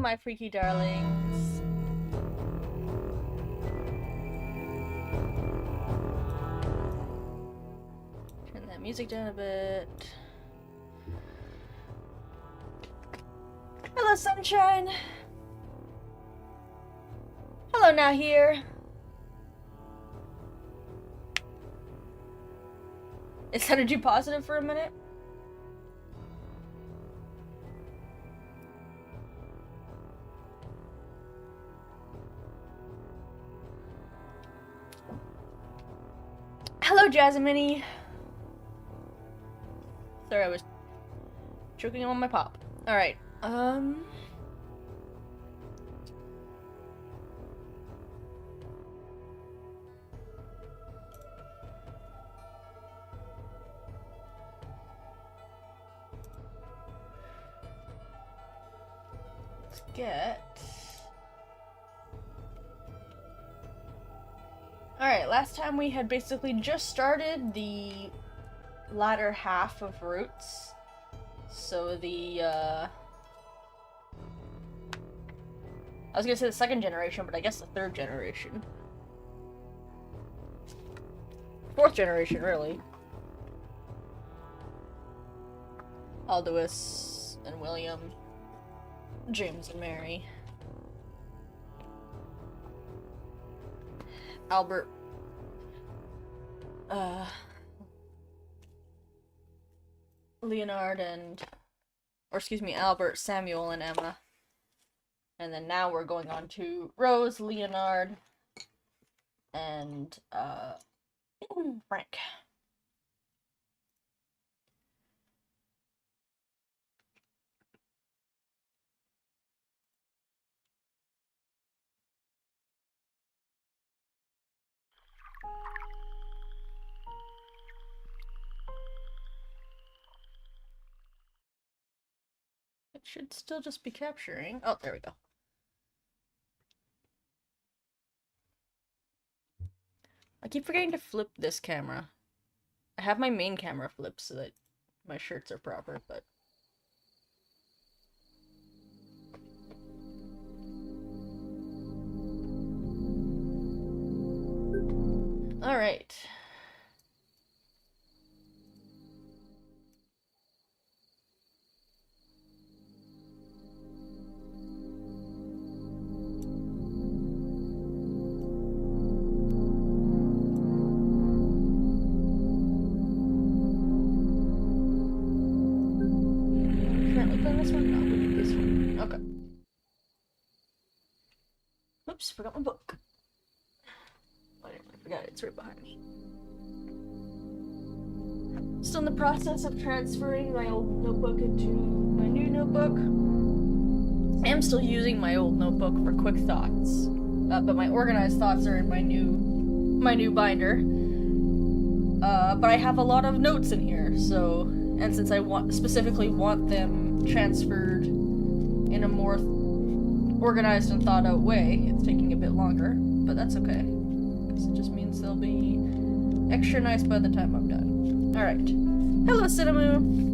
my freaky darlings. Turn that music down a bit. Hello, sunshine. Hello, now here. Is energy positive for a minute? Hello, Jasmine. Sorry, I was choking on my pop. Alright, let's get... Alright, last time we had basically just started the latter half of Roots. So the, I was gonna say the second generation, but I guess the third generation. Fourth generation, really. Alduus and William. James and Mary. Albert. Leonard and... Or excuse me, Albert, Samuel, and Emma. And then now we're going on to Rose, Leonard, and, Frank. It should still just be capturing. Oh, there we go. I keep forgetting to flip this camera. I have my main camera flipped so that my shirts are proper, but... Alright. Oops, forgot my book. I forgot it's right behind me. Still in the process of transferring my old notebook into my new notebook. I am still using my old notebook for quick thoughts, but my organized thoughts are in my new binder. But I have a lot of notes in here, so, and since I specifically want them transferred in a more organized and thought out way, it's taking a bit longer, but that's okay, because it just means they'll be extra nice by the time I'm done. Alright. Hello, Cinnamon!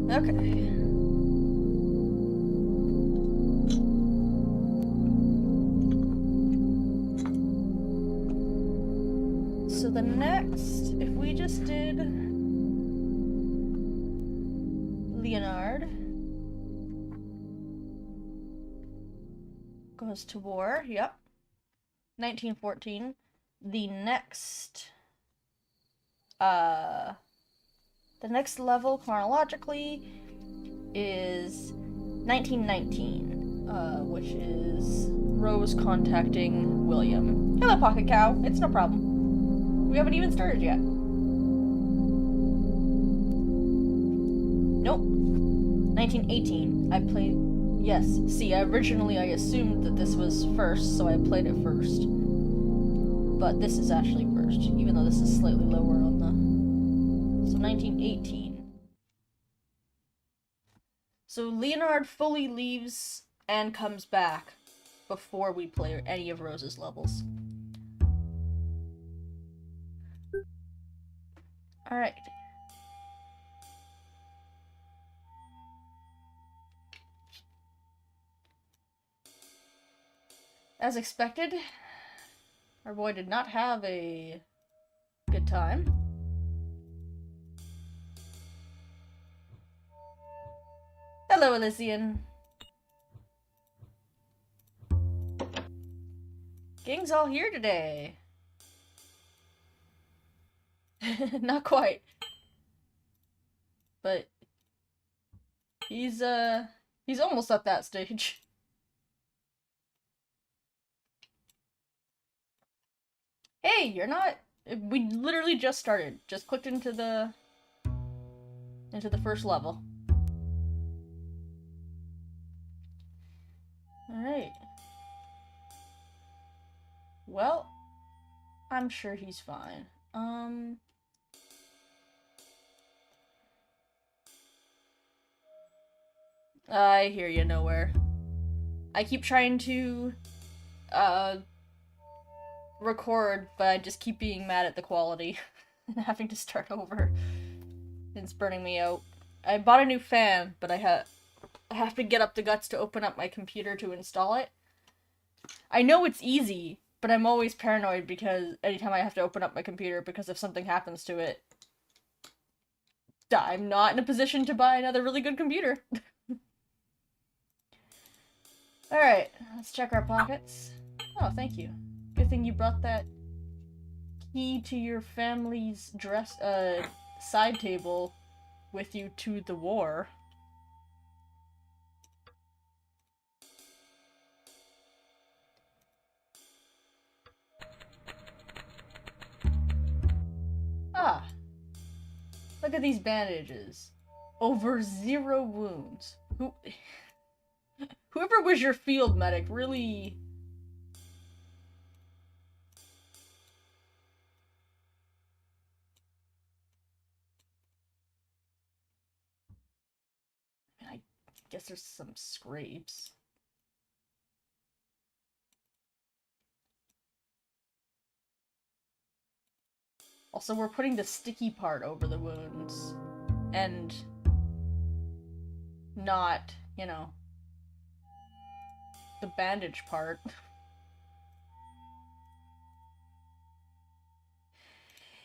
Okay. So the next, if we just did Leonard goes to war, yep. 1914. The next level chronologically is 1919, which is Rose contacting William. Hello, Pocket Cow. It's no problem. We haven't even started yet. Nope. 1918. I played... Yes. See, originally I assumed that this was first, so I played it first. But this is actually first, even though this is slightly lower on the... So 1918. So Leonard fully leaves and comes back before we play any of Rose's levels. Alright. As expected, our boy did not have a good time. Hello, Elysian. Gang's all here today. Not quite. But he's almost at that stage. Hey, you're not. We literally just started. Just clicked into the first level. Alright. Well, I'm sure he's fine. I hear you nowhere. I keep trying to, record, but I just keep being mad at the quality and having to start over. It's burning me out. I bought a new fan, but I have to get up the guts to open up my computer to install it. I know it's easy, but I'm always paranoid because anytime I have to open up my computer, because if something happens to it, I'm not in a position to buy another really good computer. Alright, let's check our pockets. Oh, thank you. Good thing you brought that key to your family's side table with you to the war. Ah. Look at these bandages. Over 0 wounds. Whoever was your field medic really... I guess there's some scrapes. Also, we're putting the sticky part over the wounds. And... not, you know... the bandage part.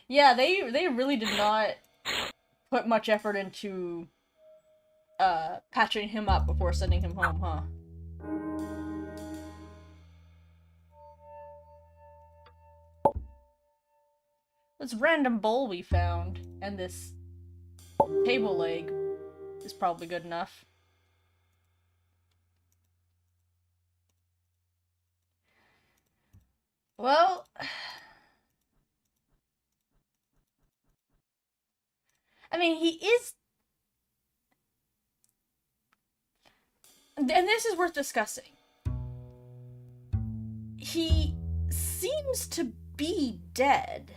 Yeah, they really did not put much effort into patching him up before sending him home, huh? This random bowl we found and this table leg is probably good enough. Well, I mean, he is... and this is worth discussing. He seems to be dead.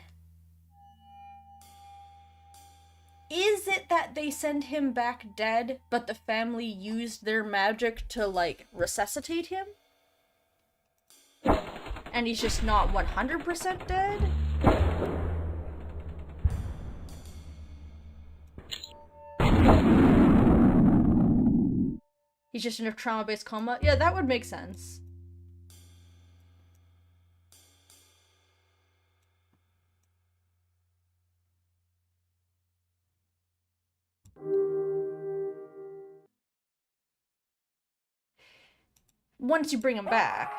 Is it that they send him back dead, but the family used their magic to, like, resuscitate him? And he's just not 100% dead? He's just in a trauma-based coma? Yeah, that would make sense. Once you bring him back.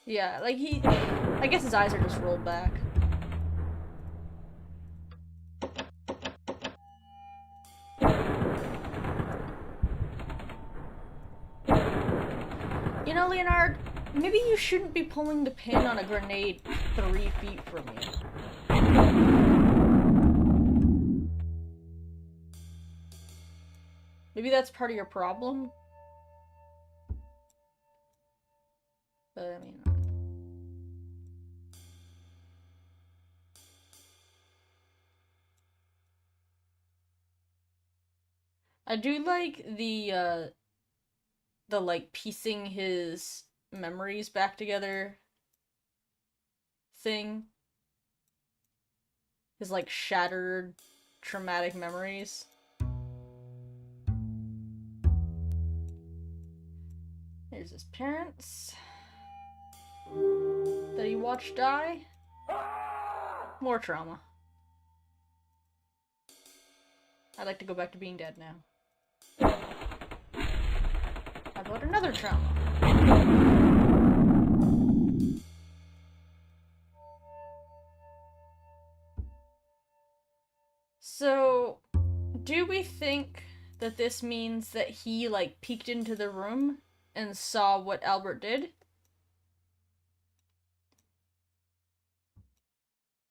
Yeah, like I guess his eyes are just rolled back. You know, Leonard, maybe you shouldn't be pulling the pin on a grenade 3 feet from you. Maybe that's part of your problem? But, I mean... I do like the like piecing his memories back together thing. His like shattered traumatic memories. Here's his parents that he watched die. More trauma. I'd like to go back to being dead now. How about another trauma? So, do we think that this means that he, like, peeked into the room and saw what Albert did?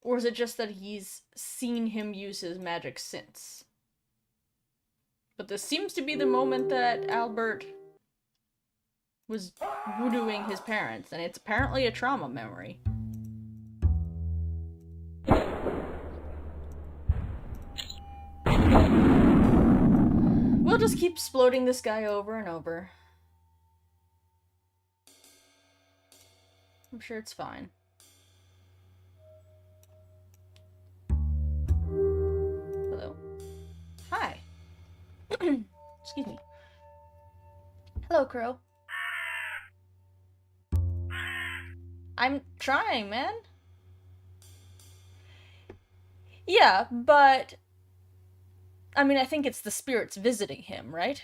Or is it just that he's seen him use his magic since? But this seems to be the moment that Albert was voodooing his parents, and it's apparently a trauma memory. We'll just keep exploding this guy over and over. I'm sure it's fine. Hello. Hi. Excuse me. Hello, Crow. I'm trying, man. Yeah, but... I mean, I think it's the spirits visiting him, right?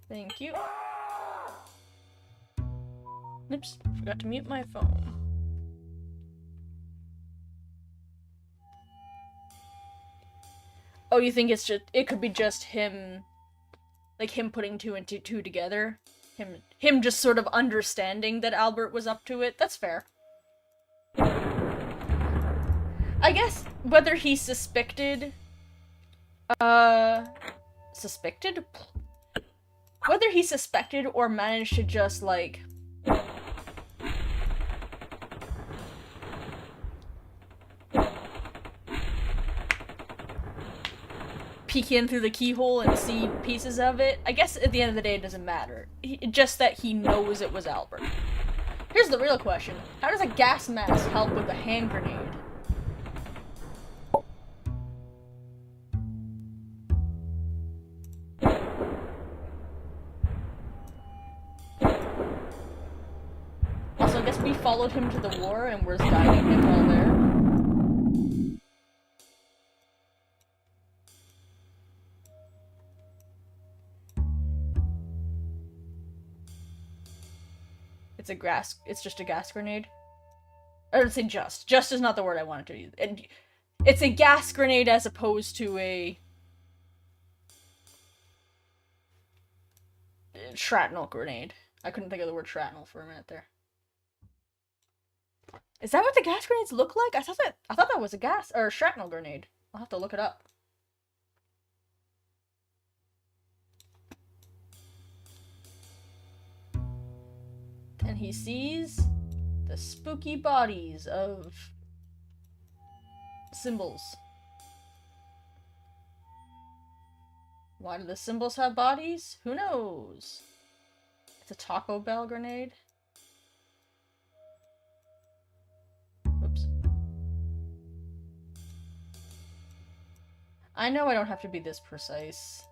Thank you. Oops, forgot to mute my phone. Oh, you think it's just, it could be just him, like him putting two and two together? Him just sort of understanding that Albert was up to it? That's fair. I guess whether he suspected, suspected? Whether he suspected or managed to just, like, peek in through the keyhole and see pieces of it. I guess at the end of the day it doesn't matter. Just that he knows it was Albert. Here's the real question. How does a gas mask help with a hand grenade? Also, I guess we followed him to the war and we're guiding him while there. It's just a gas grenade. I would say just. Just is not the word I wanted to use. It's a gas grenade as opposed to a shrapnel grenade. I couldn't think of the word shrapnel for a minute there. Is that what the gas grenades look like? I thought that was a gas or a shrapnel grenade. I'll have to look it up. And he sees the spooky bodies of symbols. Why do the symbols have bodies? Who knows? It's a Taco Bell grenade. Oops. I know I don't have to be this precise.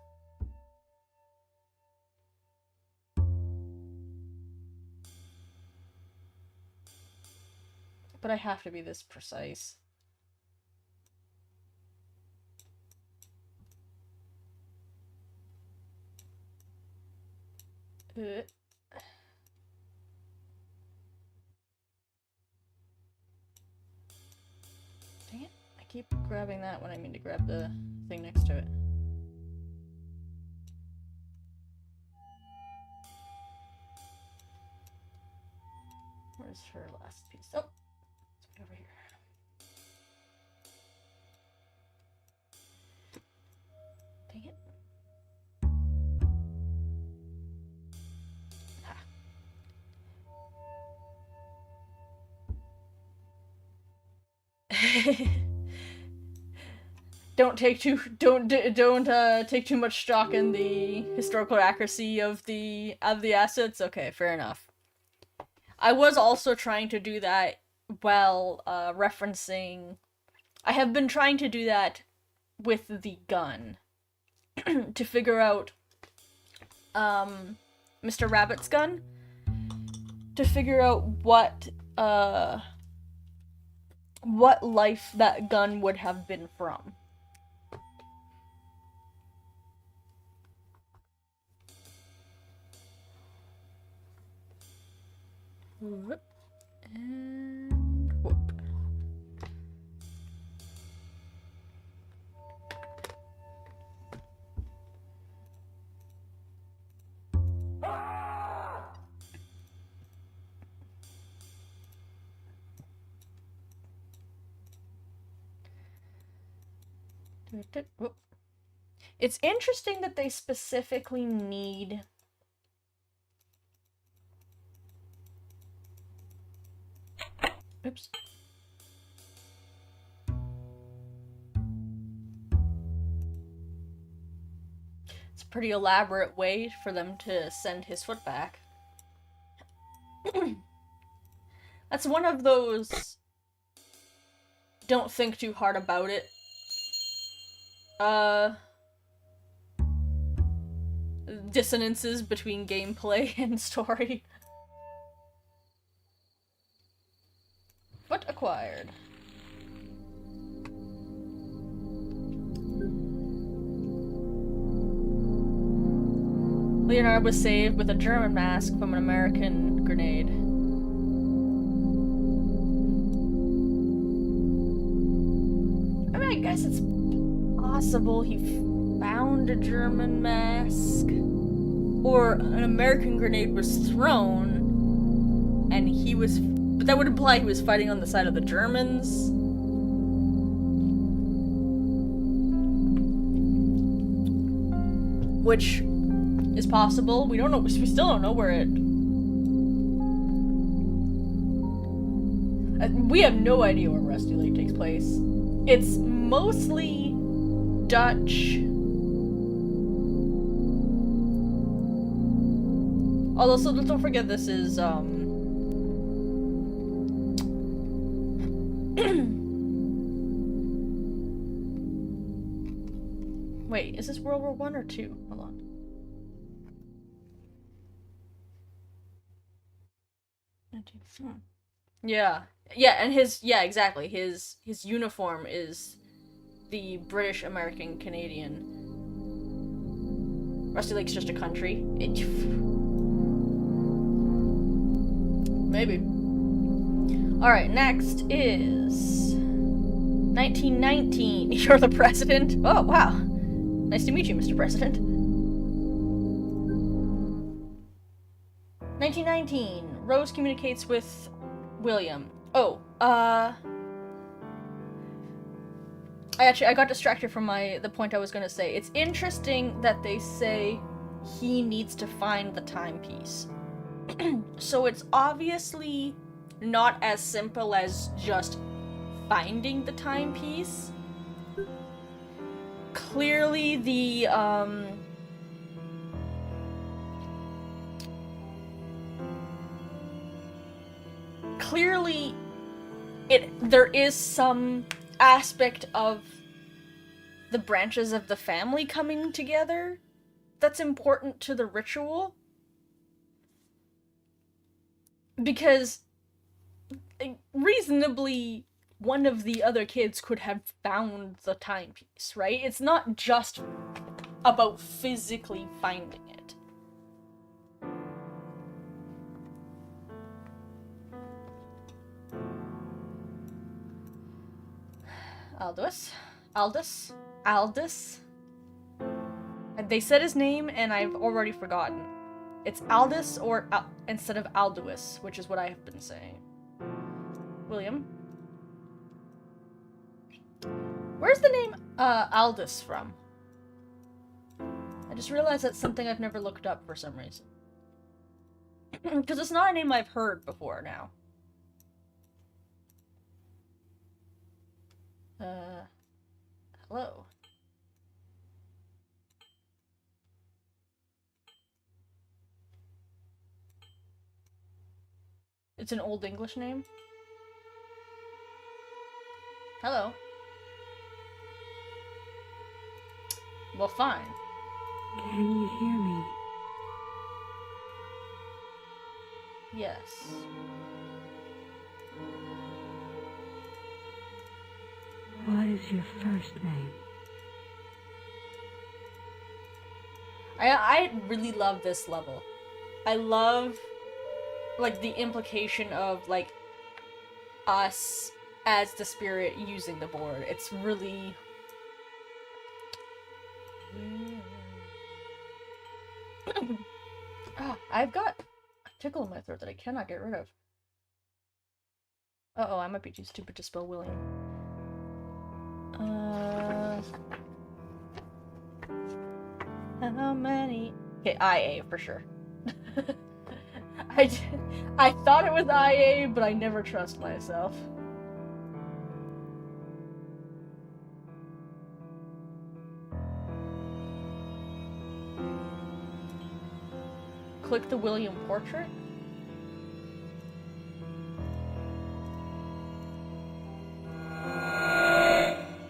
But I have to be this precise. Dang it. I keep grabbing that when I mean to grab the thing next to it. Where's her last piece? Oh! Over here. Dang it. Ha. Don't take too take too much stock in the historical accuracy of the assets. Okay, fair enough. I was also trying to do that while referencing. I have been trying to do that with the gun to figure out Mr. Rabbit's gun, to figure out what life that gun would have been from. Whoop. And whoop. Whoop. It's interesting that they specifically need oops. It's a pretty elaborate way for them to send his foot back. That's one of those don't think too hard about it dissonances between gameplay and story. Foot acquired. Leonard was saved with a German mask from an American grenade. I mean, I guess it's possible he found a German mask. Or an American grenade was thrown, and he was... But that would imply he was fighting on the side of the Germans. Which is possible. We don't know. We still don't know where it... we have no idea where Rusty Lake takes place. It's mostly Dutch. Also, don't forget this is, wait, is this World War I or II? Hold on. Yeah. Yeah, and yeah, exactly. His uniform is the British, American, Canadian. Rusty Lake's just a country. Maybe. Alright, next is 1919. You're the president? Oh, wow. Nice to meet you, Mr. President. 1919. Rose communicates with William. Oh, I got distracted from the point I was gonna say. It's interesting that they say he needs to find the timepiece. So it's obviously not as simple as just finding the timepiece. Clearly the, clearly there is some aspect of the branches of the family coming together that's important to the ritual. Because reasonably one of the other kids could have found the timepiece, right? It's not just about physically finding it. Aldous. They said his name and I've already forgotten. It's Aldous or instead of Alduus, which is what I have been saying. William. Where's the name Aldous from? I just realized that's something I've never looked up for some reason. Because it's not a name I've heard before now. Hello. It's an Old English name? Hello. Well, fine. Can you hear me? Yes. What is your first name? I really love this level. I love, like, the implication of, like, us as the spirit using the board. It's really... Oh, I've got a tickle in my throat that I cannot get rid of. Uh-oh, I might be too stupid to spell William. How many? Okay, IA for sure. I thought it was IA, but I never trust myself. Click the William portrait.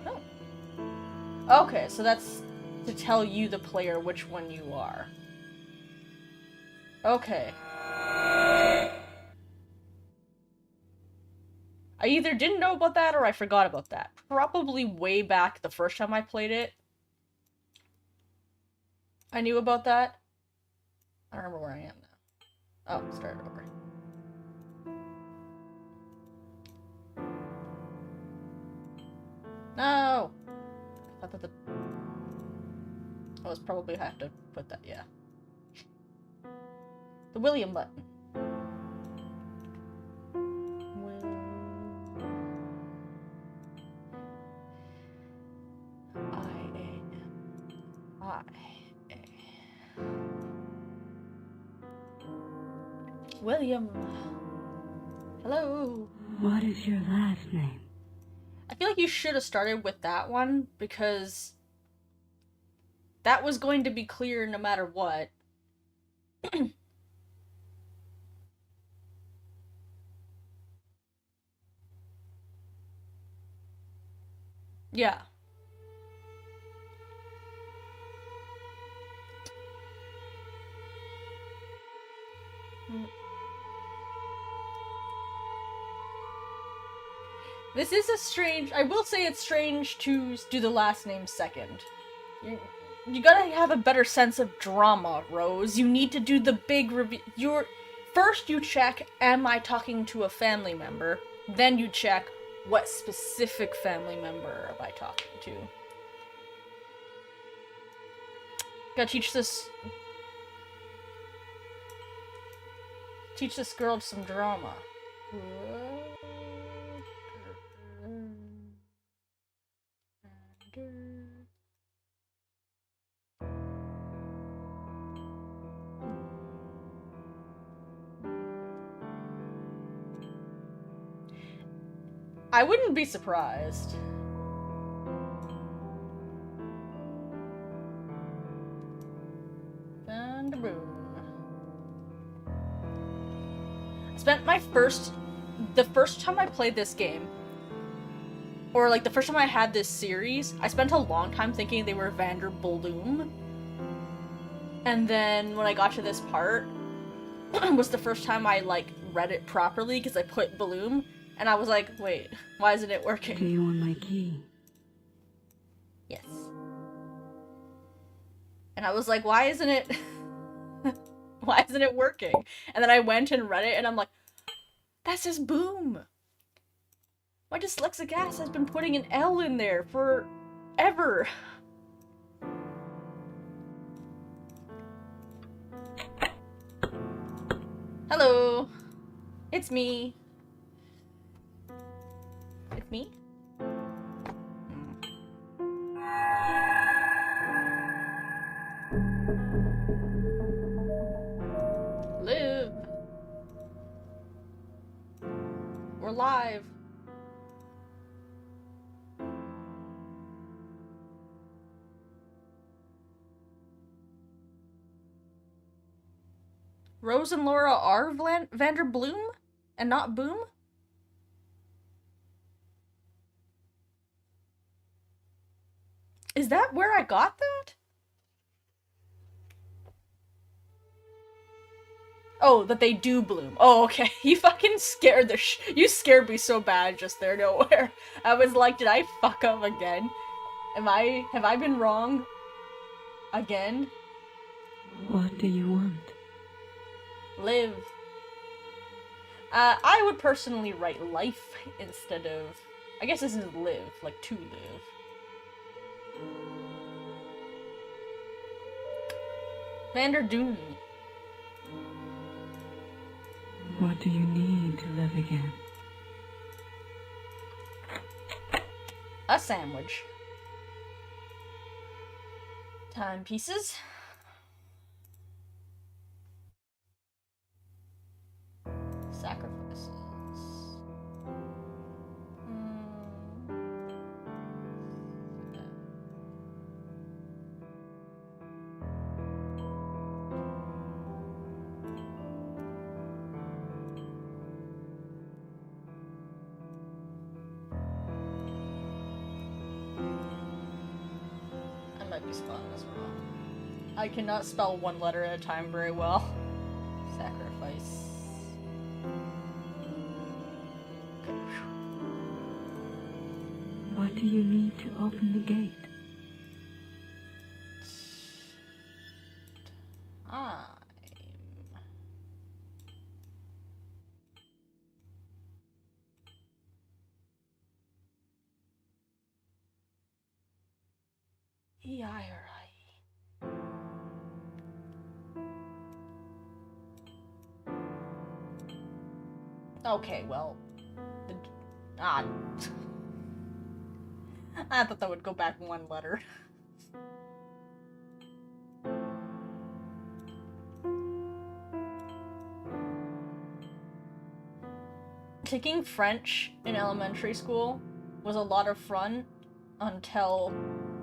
Oh. Okay, so that's to tell you, the player, which one you are. Okay. I either didn't know about that or I forgot about that. Probably way back the first time I played it, I knew about that. I don't remember where I am now. Oh, start over. No! I thought that the... I was probably have to put that, yeah. The William button. William. Hello. What is your last name? I feel like you should have started with that one, because that was going to be clear no matter what. Yeah. This is a strange... I will say it's strange to do the last name second. You gotta have a better sense of drama, Rose. You need to do the big review. First you check, am I talking to a family member? Then you check, what specific family member am I talking to? Gotta teach this girl some drama. I wouldn't be surprised. And boom. I spent the first time I played this game, or like the first time I had this series, I spent a long time thinking they were Vanderbloom. And then when I got to this part, was the first time I like read it properly because I put Bloom. And I was like, wait, why isn't it working? Do you want my key? Yes. And I was like, why isn't it... why isn't it working? And then I went and read it, and I'm like, that says boom! My dyslexic ass has been putting an L in there forever. Hello. It's me. It's me? Live. We're live. Rose and Laura are Vanderbloom and not Boom? Is that where I got that? Oh, that they do bloom. Oh, okay. You fucking scared the you scared me so bad just there nowhere. I was like, did I fuck up again? Have I been wrong? Again? What do you want? Live. I would personally write life instead of... I guess this is live, like to live. Vanderdoom. What do you need to live again? A sandwich. Timepieces. Sacrifices. I might be spelling this wrong. I cannot spell one letter at a time very well. Sacrifice. What do you need to open the gate? E-I-R-I. Okay, well... I thought that would go back one letter. Taking French in elementary school was a lot of fun until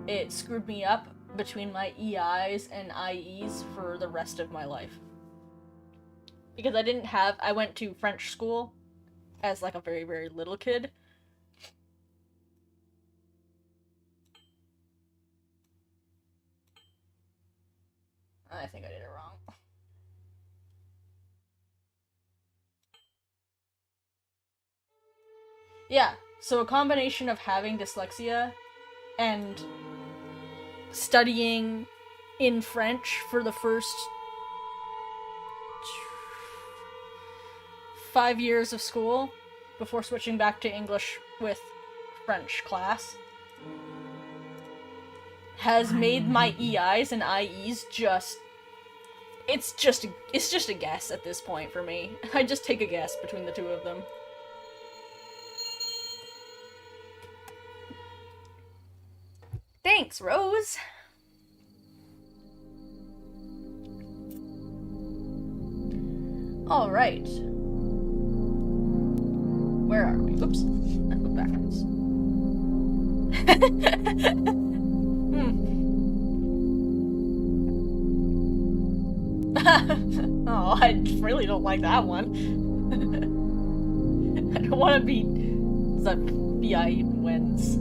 it screwed me up between my EIs and IEs for the rest of my life. Because I went to French school as like a very, very little kid. I think I did it wrong. Yeah, so a combination of having dyslexia and studying in French for the first 5 years of school before switching back to English with French class has made my EIs and IEs it's just a guess at this point for me. I just take a guess between the two of them. Thanks, Rose. All right. Where are we? Oops. I looked backwards. Oh, I really don't like that one. I don't want to be B.I. Wens.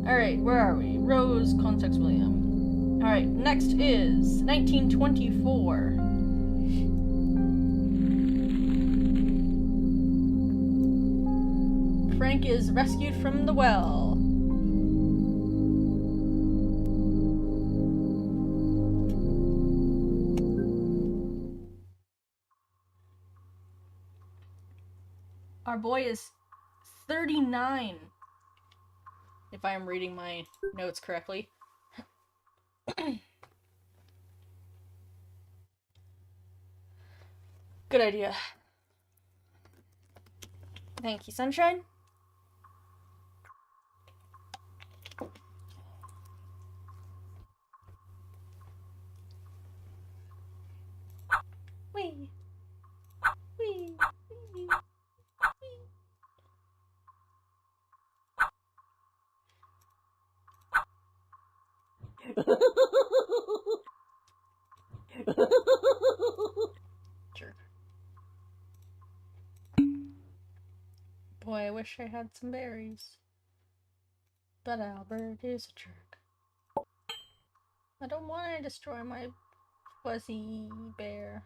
Alright, where are we? Rose, Context William. Alright, next is 1924. Frank is rescued from the well. Our boy is 39. If I am reading my notes correctly. Good idea. Thank you, Sunshine. Wee. Wee. Wee. wish I had some berries. But Albert is a jerk. I don't want to destroy my fuzzy bear.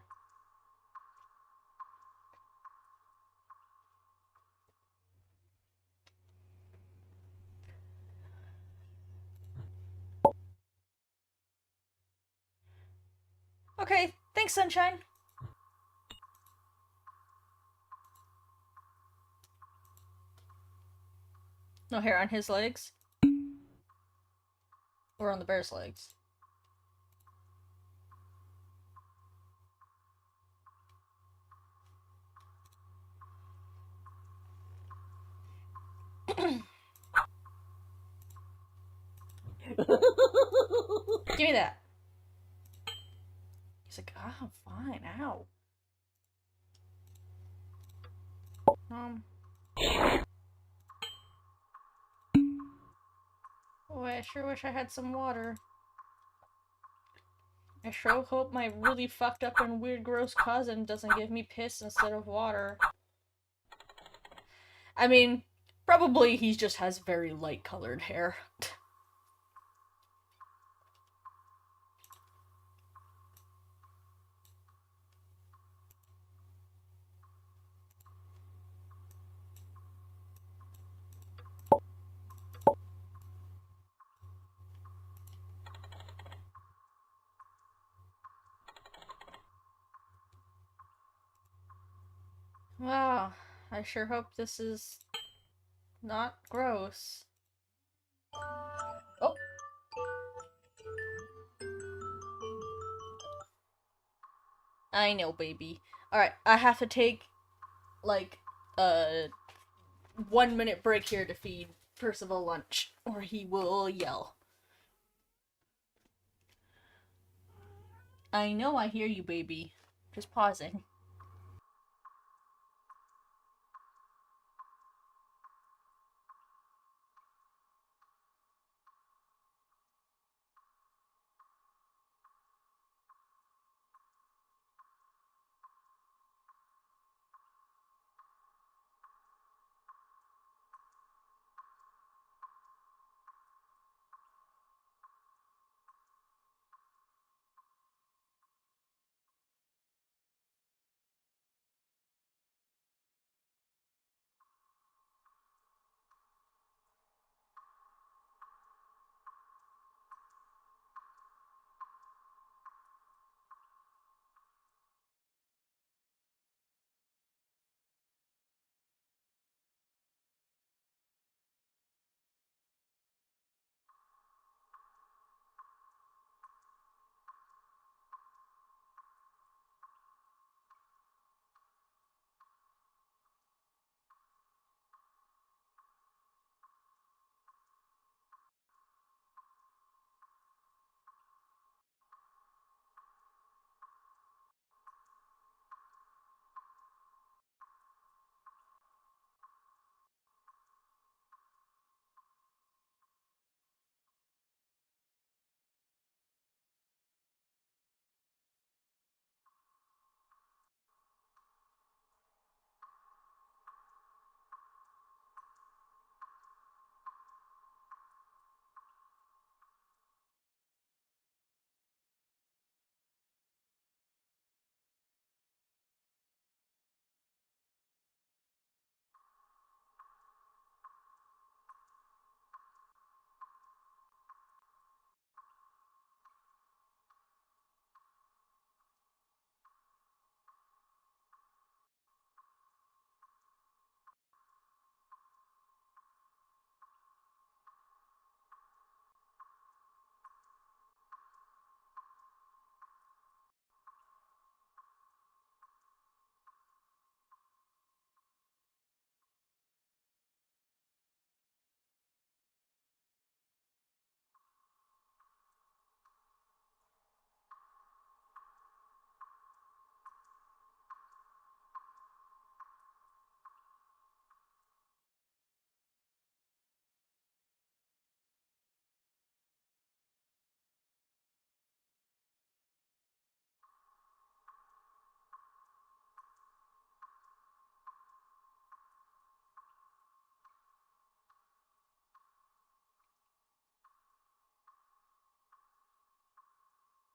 Okay, thanks, Sunshine. No hair on his legs. Or on the bear's legs. Give me that. He's like, ah, fine, ow. Oh, I sure wish I had some water. I sure hope my really fucked up and weird gross cousin doesn't give me piss instead of water. I mean, probably he just has very light colored hair. Wow, I sure hope this is not gross. Oh! I know, baby. Alright, I have to take, like, a 1-minute break here to feed Percival lunch, or he will yell. I know I hear you, baby. Just pausing.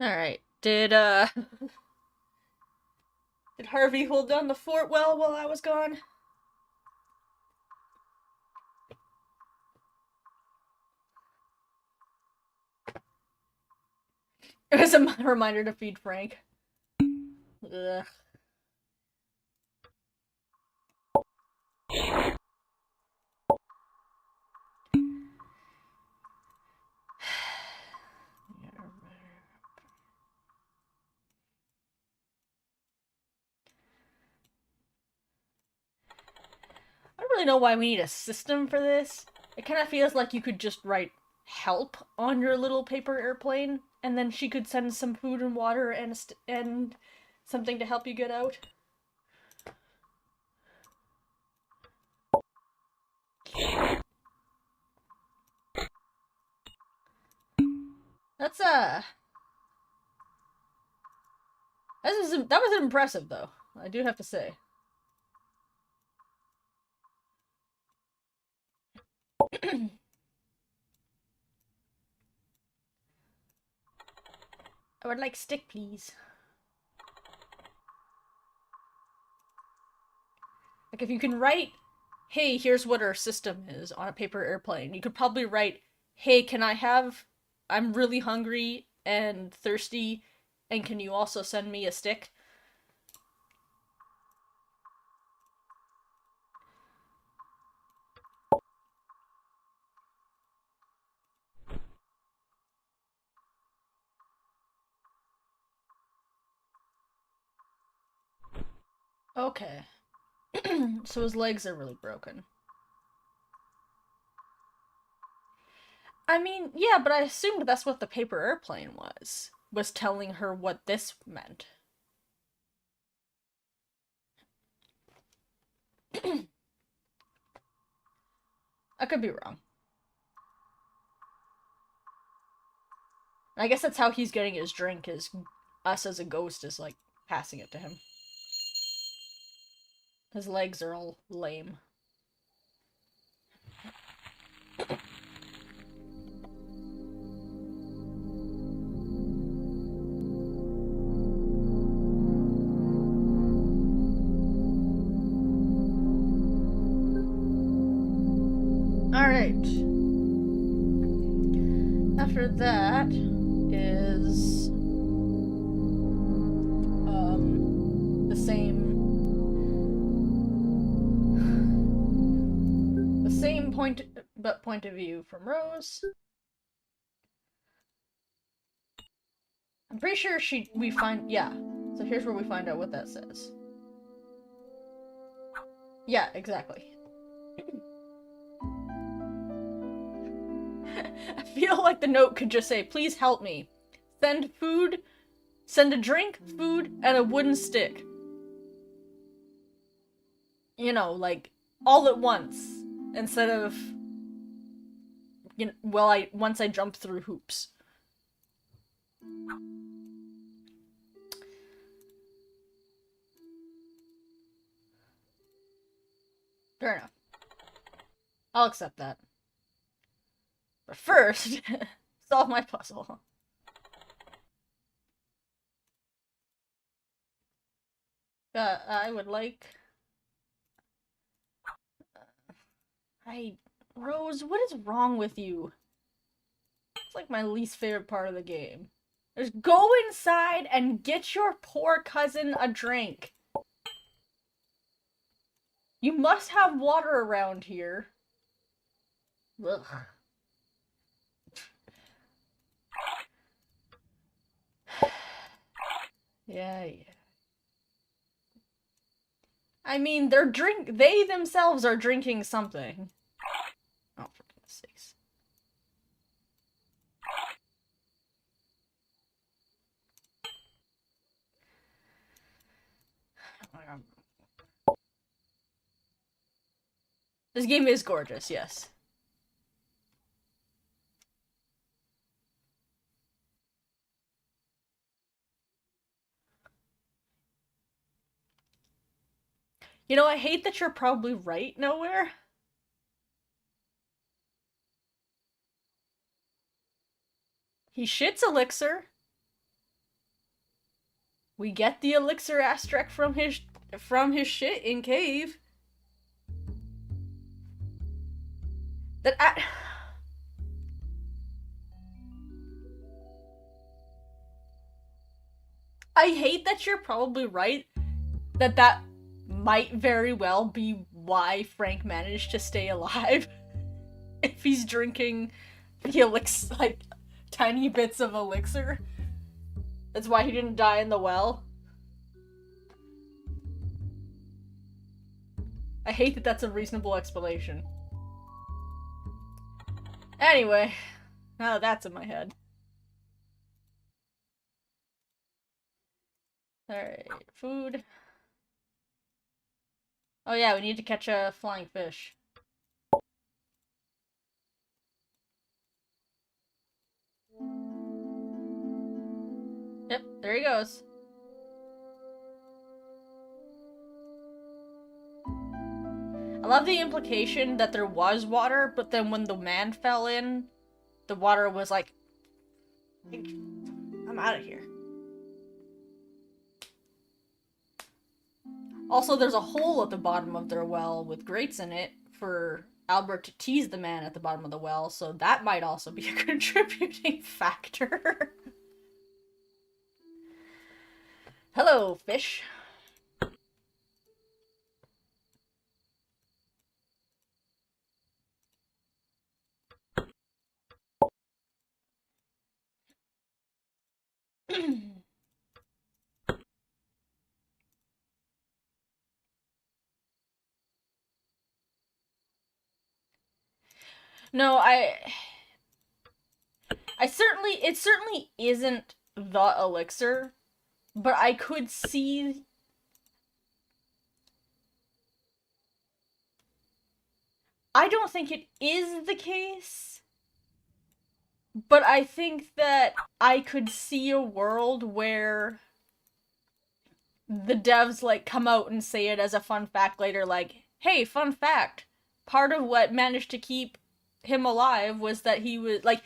Alright. Did did Harvey hold down the fort well while I was gone? It was a reminder to feed Frank. Ugh. I don't really know why we need a system for this. It kind of feels like you could just write help on your little paper airplane, and then she could send some food and water and something to help you get out. That's that was impressive though. I do have to say. I would like stick, please. Like, if you can write, hey, here's what our system is on a paper airplane, you could probably write, hey, I'm really hungry and thirsty, and can you also send me a stick? Okay. So his legs are really broken. I mean, yeah, but I assumed that's what the paper airplane was telling her what this meant. I could be wrong. I guess that's how he's getting his drink, is us as a ghost is, like, passing it to him. His legs are all lame. Alright. After that is the same point of view from Rose. I'm pretty sure yeah. So here's where we find out what that says. Yeah, exactly. I feel like the note could just say, please help me. Send food, send a drink, food, and a wooden stick. You know, like, all at once. Instead of, you know, once I jump through hoops. Fair enough. I'll accept that. But first, solve my puzzle. I would like... Rose, what is wrong with you? It's like my least favorite part of the game. Just go inside and get your poor cousin a drink. You must have water around here. Ugh. Yeah. I mean, they themselves are drinking something. Oh, for goodness sakes. This game is gorgeous, yes. You know, I hate that you're probably right nowhere. He shits elixir. We get the elixir asterisk from his shit in cave. That I hate that you're probably right. That might very well be why Frank managed to stay alive. If he's drinking the elixir, like tiny bits of elixir. That's why he didn't die in the well. I hate that that's a reasonable explanation. Anyway, now that that's in my head. Alright, food. Oh yeah, we need to catch a flying fish. Yep, there he goes. I love the implication that there was water, but then when the man fell in, the water was like, I'm out of here. Also, there's a hole at the bottom of their well with grates in it for Albert to tease the man at the bottom of the well, so that might also be a contributing factor. Hello, fish. No, it certainly isn't the elixir, but I could see I don't think it is the case, but I think that I could see a world where the devs like come out and say it as a fun fact later, like, hey, fun fact, part of what managed to keep him alive was that he was like,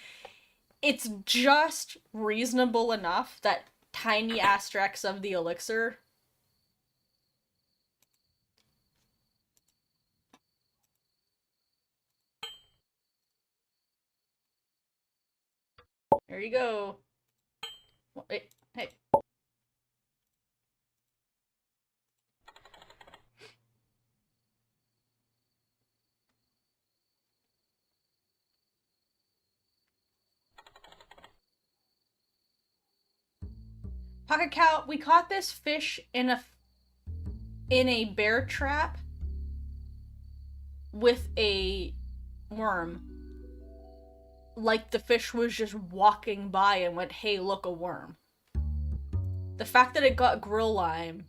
it's just reasonable enough that tiny asterisks of the elixir there you go. Wait, hey. Pocket Cow, we caught this fish in a bear trap with a worm. Like the fish was just walking by and went, hey, look, a worm. The fact that it got grill lime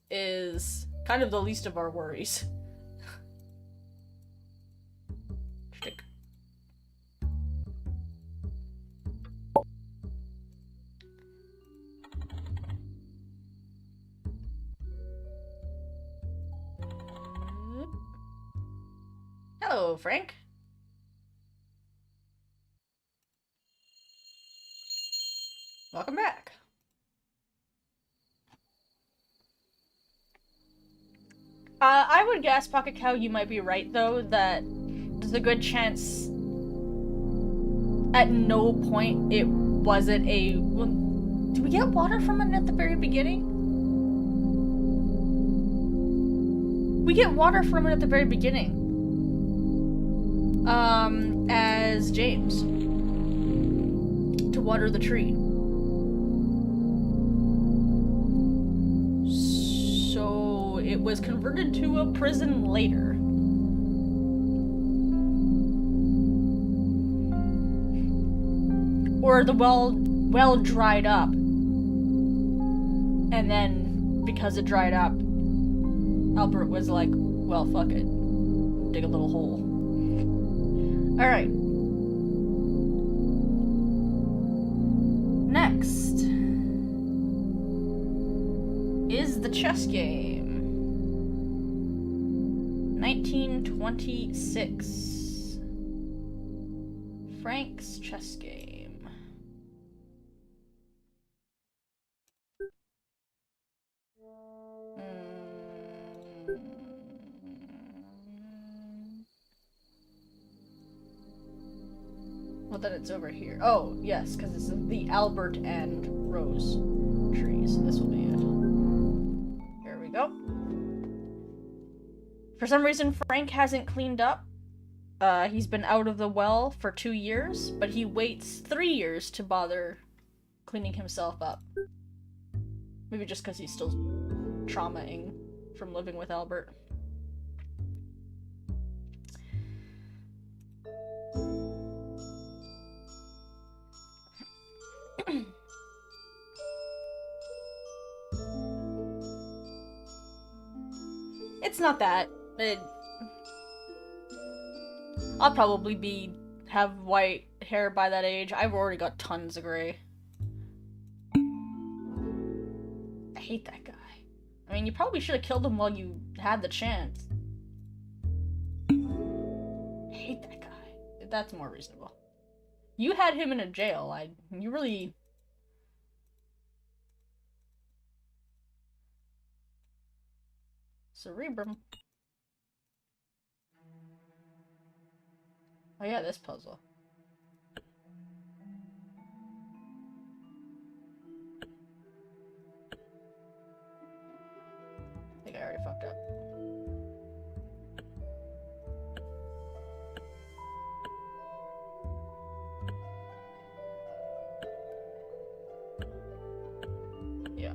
is kind of the least of our worries. Stick. Hello, Frank. Welcome back. I would guess, Pocket Cow, you might be right, though, that there's a good chance at no point it wasn't a... Well, did we get water from it at the very beginning? We get water from it at the very beginning. As James. To water the tree. So it was converted to a prison later. Or the well dried up. And then, because it dried up, Albert was like, well, fuck it. Dig a little hole. Alright. Next is the chess game. 1926. Frank's chess game. it's over here. Oh, yes, because it's the Albert and Rose trees. This will be it. Here we go. For some reason, Frank hasn't cleaned up. He's been out of the well for 2 years, but he waits 3 years to bother cleaning himself up. Maybe just because he's still traumaing from living with Albert. It's not that. I'll probably have white hair by that age. I've already got tons of gray. I hate that guy. I mean, you probably should have killed him while you had the chance. I hate that guy. That's more reasonable. You had him in a jail. You really... Cerebrum. Oh yeah, this puzzle. I think I already fucked up. Yeah.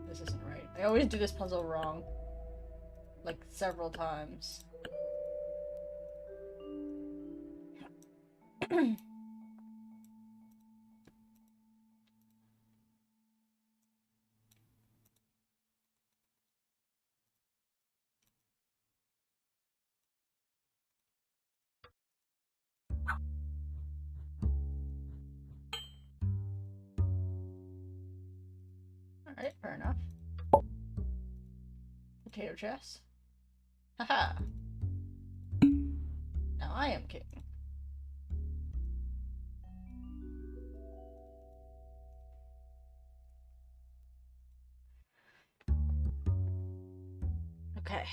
This isn't right. I always do this puzzle wrong. Like, several times. Alright, fair enough. Potato chest. Haha. Now I am king. Okay.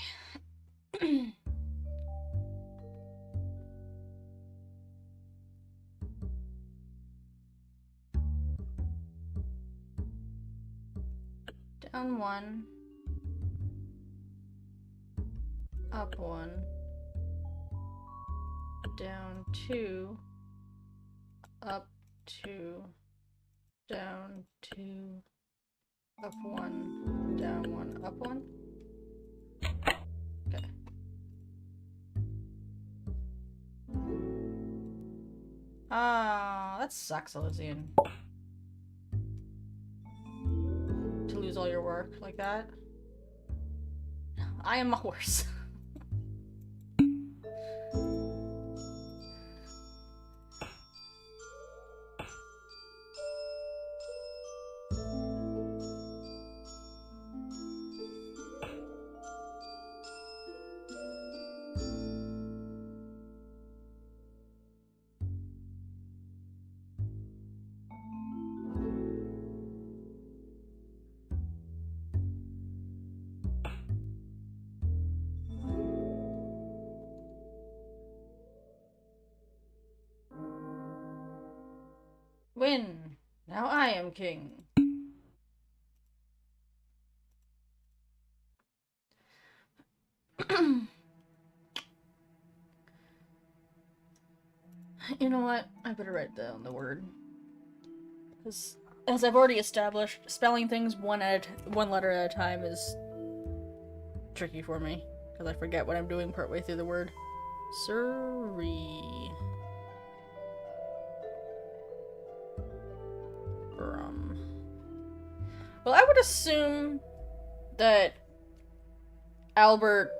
Down 1. Up 1. Down 2. Up 2. Down 2. Up 1. Down 1. Up 1. Okay. Ah, that sucks, Elysian. To lose all your work like that. I am a horse. Win! Now I am king. You know what? I better write down the word. Because, as I've already established, spelling things one letter at a time is tricky for me. Because I forget what I'm doing partway through the word. Well, I would assume that Albert...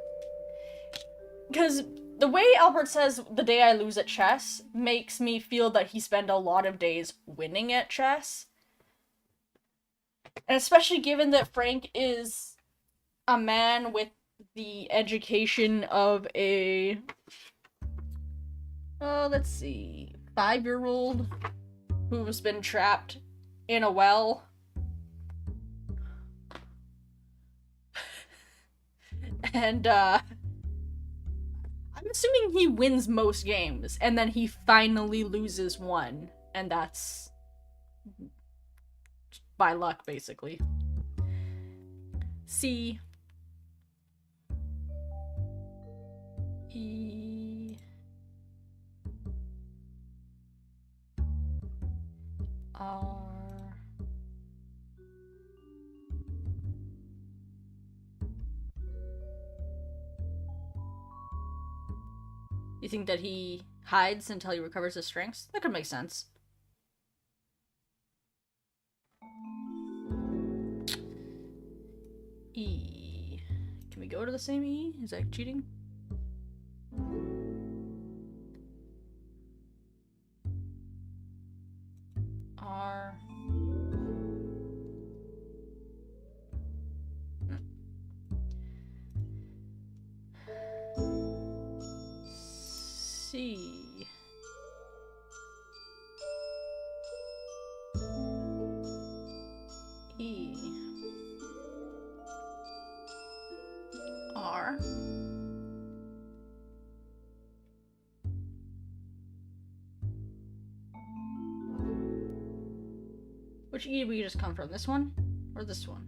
Because the way Albert says, the day I lose at chess, makes me feel that he spent a lot of days winning at chess. And especially given that Frank is a man with the education of a... Oh, let's see... 5-year-old who's been trapped in a well. And, I'm I'm assuming he wins most games, and then he finally loses one, and that's by luck, basically. C. E. R. You think that he hides until he recovers his strengths? That could make sense. E. Can we go to the same E? Is that cheating? R. C. E. R. Which E did we just come from? This one? Or this one?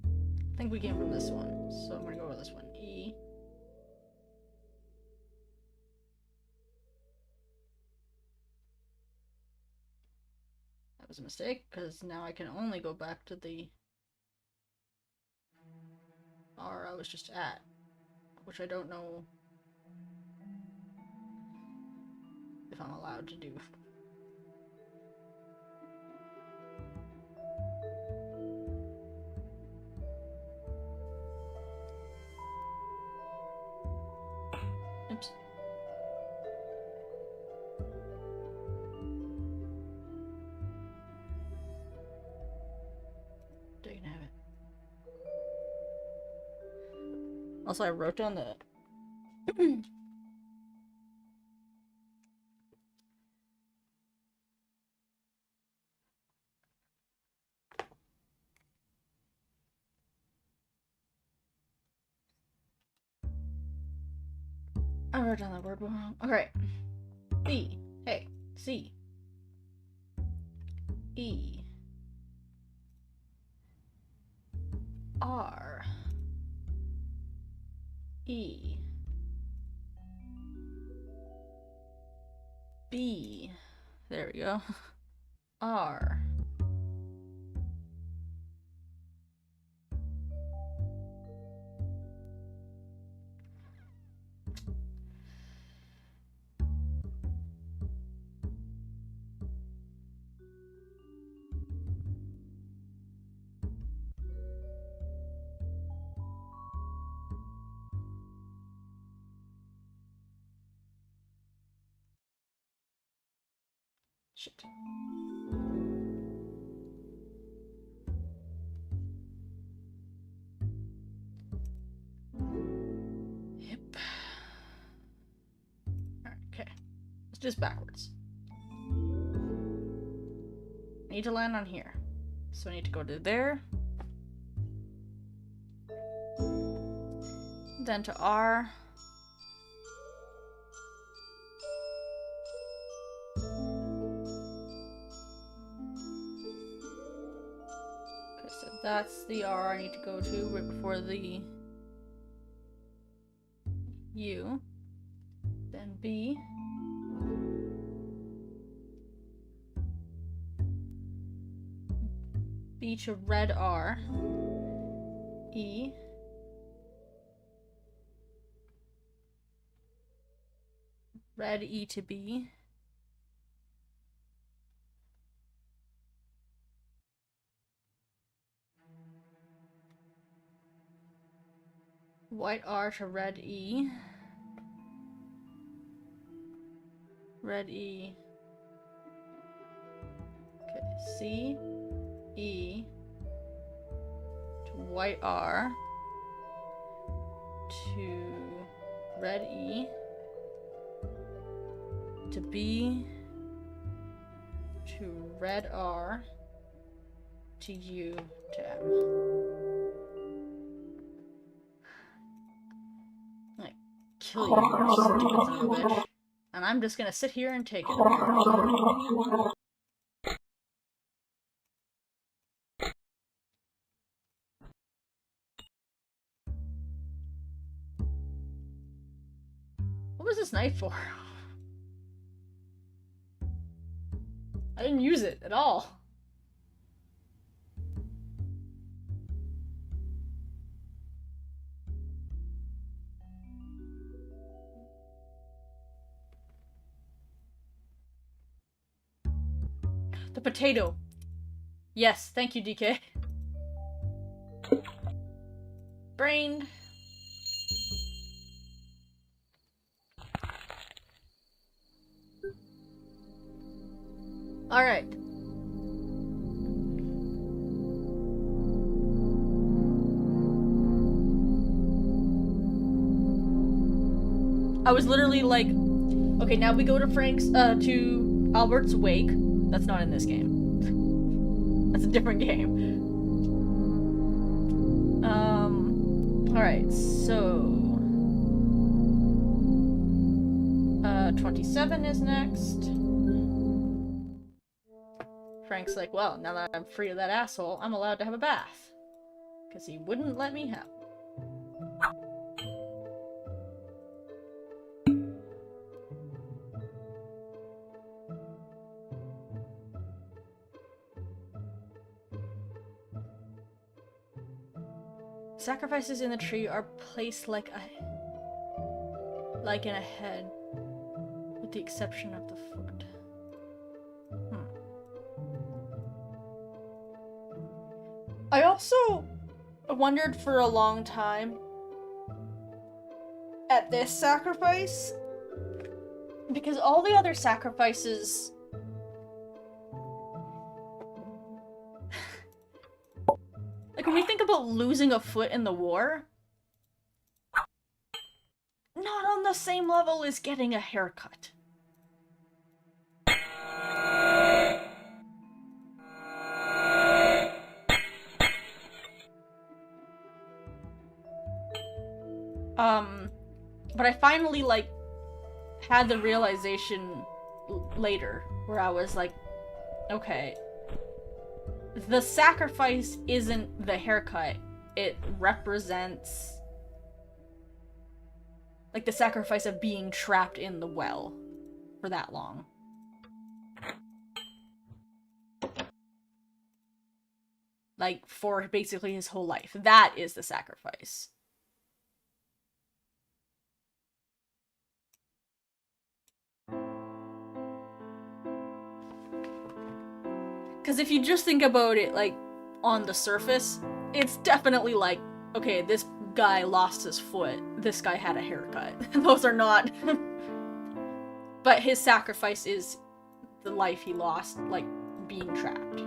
I think we came from this one, so I'm gonna go with this one. E. That was a mistake, because now I can only go back to the R I was just at, which I don't know if I'm allowed to do. Oops. They can have it. Also, I wrote down the I wrote down that word wrong. Alright. B. Hey. C. E. R. E. B. There we go. R. Shit. Yep. Alright, okay. Let's do this backwards. I need to land on here. So I need to go to there. Then to R. So that's the R I need to go to right before the U. Then B. B to red R. E. Red E to B. White R to red E. Red E. Okay, C, E, to white R, to red E, to B, to red R, to U, to M. kill you, you stupid son of a bitch. And I'm just gonna sit here and take it, apparently. What was this knife for? I didn't use it at all. The potato. Yes, thank you, DK. Brain. Alright. I was literally like, okay, now we go to to Albert's wake. That's not in this game. That's a different game. Alright, so 27 is next. Frank's like, well, now that I'm free of that asshole, I'm allowed to have a bath. Because he wouldn't let me have one. Sacrifices in the tree are placed like in a head, with the exception of the foot. I also wondered for a long time at this sacrifice, because all the other sacrifices like when we think about losing a foot in the war, not on the same level as getting a haircut. But I finally, like, had the realization later, where I was like, okay, the sacrifice isn't the haircut, it represents, like, the sacrifice of being trapped in the well for that long. Like, for basically his whole life. That is the sacrifice. Because if you just think about it, like, on the surface, it's definitely like, okay, this guy lost his foot, this guy had a haircut. Those are not... But his sacrifice is the life he lost, like, being trapped.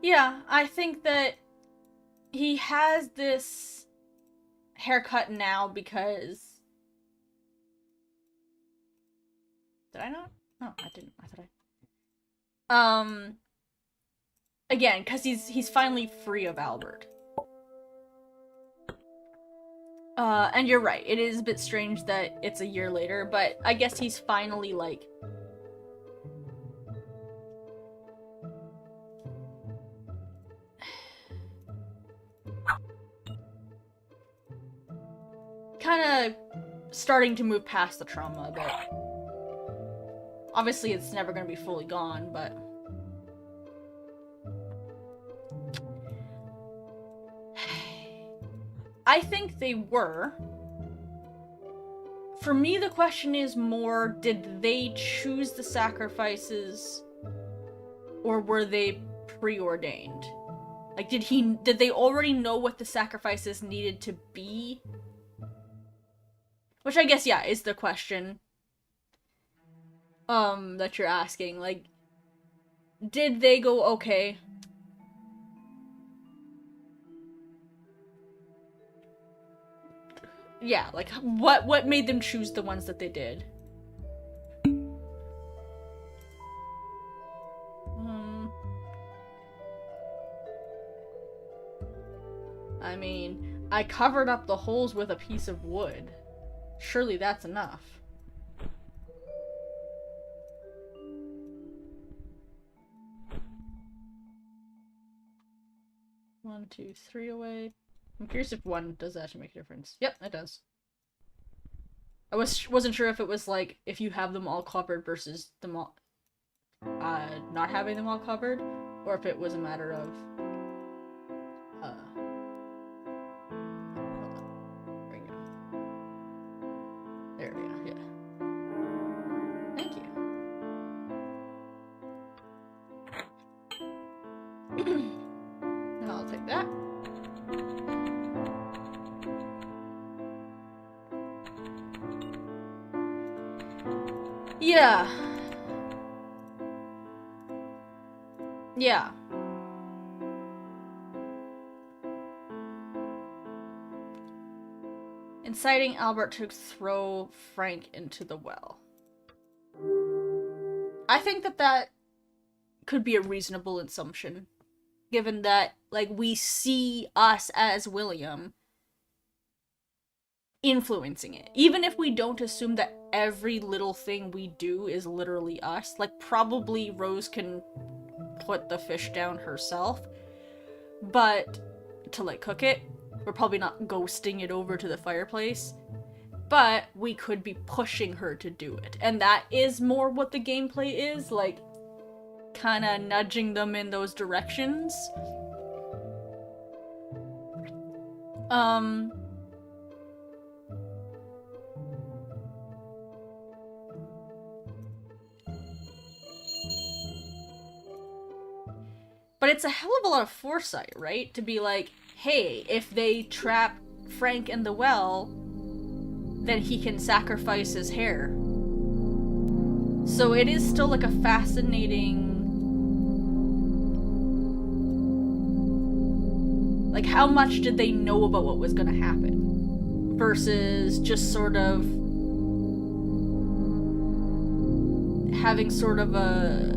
Yeah, I think that he has this haircut now because... Did I not? No, I didn't. I thought I... Again, because he's finally free of Albert. And you're right, it is a bit strange that it's a year later, but I guess he's finally, like... kind of starting to move past the trauma a bit. Obviously, it's never going to be fully gone, but... I think they were. For me, the question is more, did they choose the sacrifices, or were they preordained? Like, did they already know what the sacrifices needed to be? Which I guess, yeah, is the question that you're asking. Like, did they go, okay, yeah, like, what made them choose the ones that they did? I mean, I covered up the holes with a piece of wood. Surely that's enough. One, two, three away. I'm curious if one does actually make a difference. Yep, it does. I wasn't sure if it was like if you have them all covered versus them all not having them all covered, or if it was a matter of there we go. There we go, yeah. Thank you. I'll take that. Yeah. Yeah. Inciting Albert to throw Frank into the well. I think that could be a reasonable assumption, given that, like, we see us as William influencing it. Even if we don't assume that every little thing we do is literally us, like, probably Rose can put the fish down herself, but to, like, cook it, we're probably not ghosting it over to the fireplace, but we could be pushing her to do it. And that is more what the gameplay is, like, kind of nudging them in those directions. But it's a hell of a lot of foresight, right? To be like, hey, if they trap Frank in the well, then he can sacrifice his hair. So it is still like a fascinating... Like, how much did they know about what was gonna happen? Versus just sort of having sort of a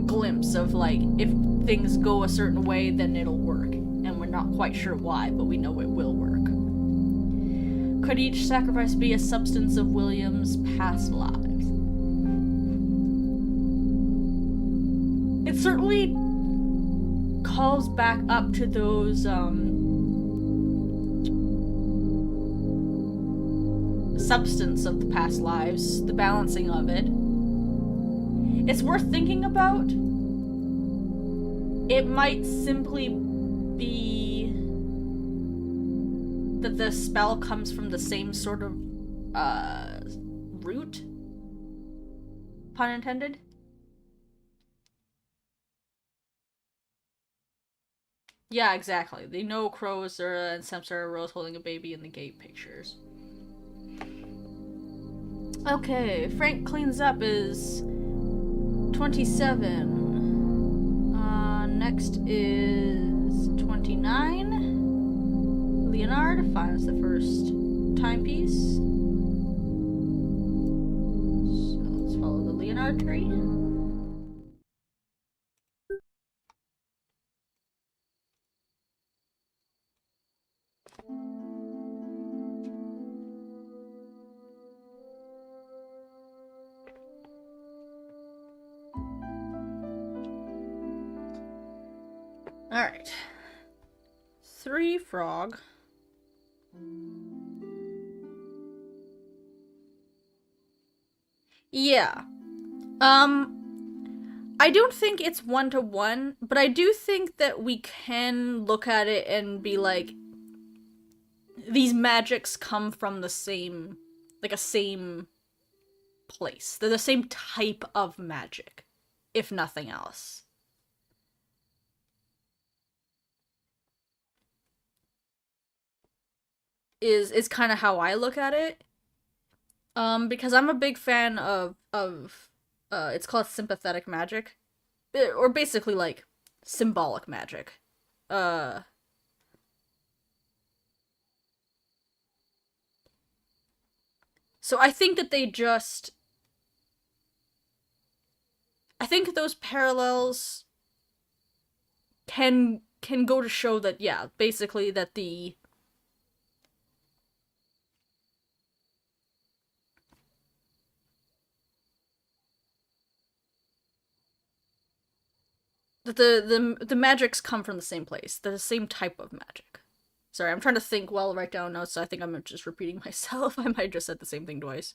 glimpse of, like, if things go a certain way, then it'll work. And we're not quite sure why, but we know it will work. Could each sacrifice be a substance of William's past lives? It certainly calls back up to those, substance of the past lives, the balancing of it. It's worth thinking about. It might simply be that the spell comes from the same sort of, root? Pun intended? Yeah, exactly. They know Crow, Zura, and Samsara Rose holding a baby in the gate pictures. Okay, Frank cleans up is 27. Next is 29. Leonard finds the first timepiece. So let's follow the Leonard tree. Alright. 3 frog. Yeah. I don't think it's 1-to-1, but I do think that we can look at it and be like, these magics come from the same, like, a same place. They're the same type of magic, if nothing else. Is kind of how I look at it. Because I'm a big fan of it's called sympathetic magic. Or basically, like, symbolic magic. So I think that they just... I think those parallels can go to show that, yeah, basically that the... that the magics come from the same place. They're the same type of magic. Sorry, I'm trying to think while I write down notes, so I think I'm just repeating myself. I might just said the same thing twice.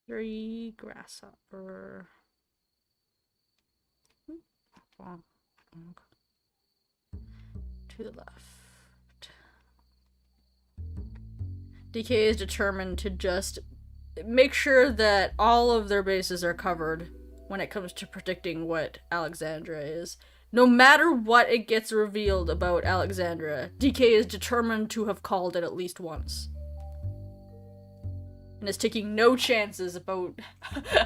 Three grasshopper. To the left. DK is determined to just make sure that all of their bases are covered when it comes to predicting what Alexandra is. No matter what it gets revealed about Alexandra, DK is determined to have called it at least once. And is taking no chances about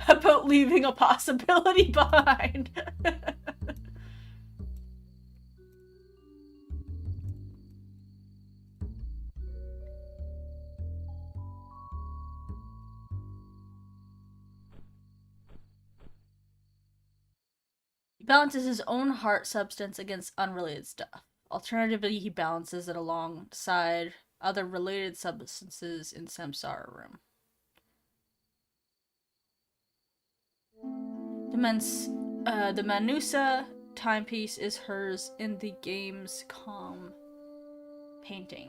about leaving a possibility behind. He balances his own heart substance against unrelated stuff. Alternatively, he balances it alongside other related substances in Samsara Room. The Manusa timepiece is hers in the game's calm painting.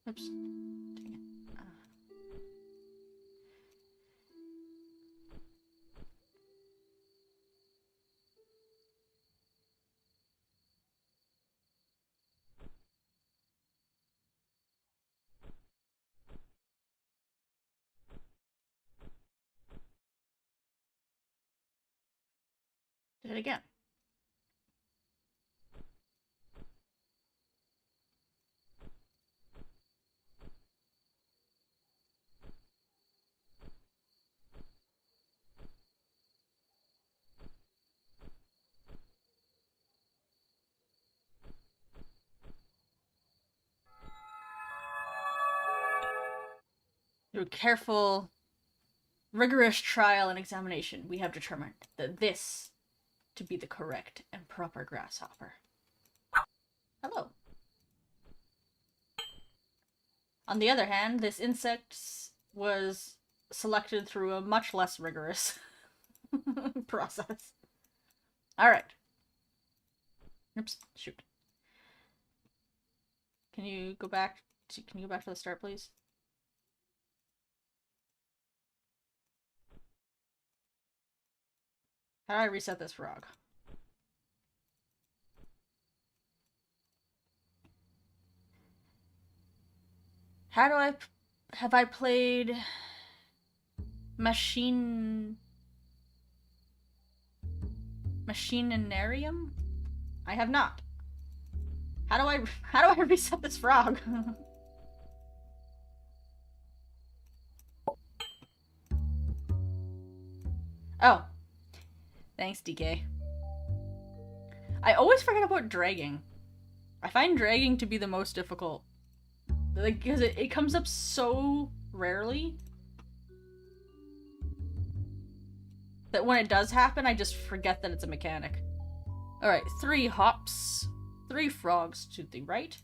Oops. Dang it. Did it again. Through careful, rigorous trial and examination, we have determined that this to be the correct and proper grasshopper. Hello. On the other hand, this insect was selected through a much less rigorous process. Alright. Oops, shoot. Can you go back to the start, please? How do I reset this frog? How do I... have I played... Machinarium? I have not. How do I reset this frog? Oh. Thanks, DK. I always forget about dragging. I find dragging to be the most difficult. Like, because it comes up so rarely that when it does happen, I just forget that it's a mechanic. Alright, 3 hops. 3 frogs to the right.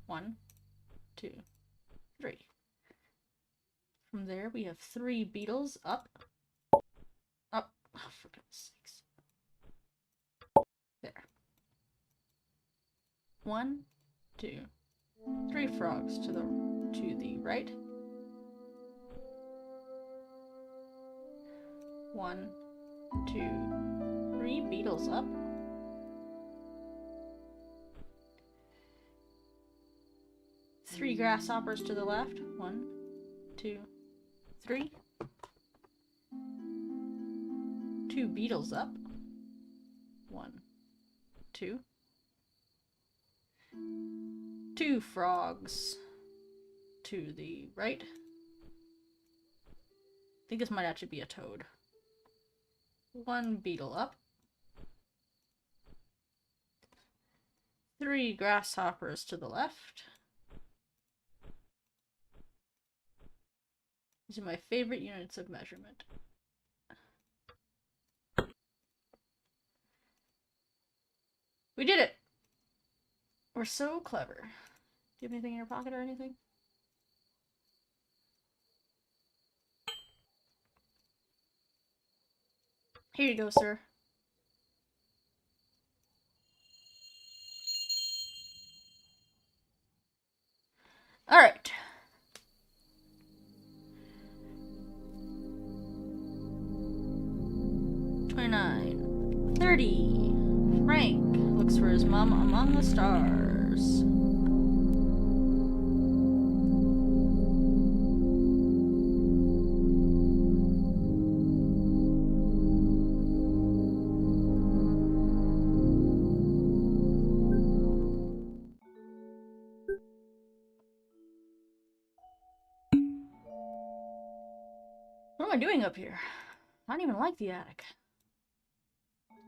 1, 2, 3. From there, we have 3 beetles up. Up. Oh, for goodness sakes. There. 1, 2, 3 frogs to the right. 1, 2, 3 3 beetles up. Three grasshoppers to the left. 1, 2, 3. 2 beetles up. 1, 2. 2 frogs to the right. I think this might actually be a toad. 1 beetle up. 3 grasshoppers to the left. These are my favorite units of measurement. We did it! We're so clever. Do you have anything in your pocket or anything? Here you go, sir. Alright. $29. $30. Frank looks for his mom among the stars. What am I doing up here? I don't even like the attic.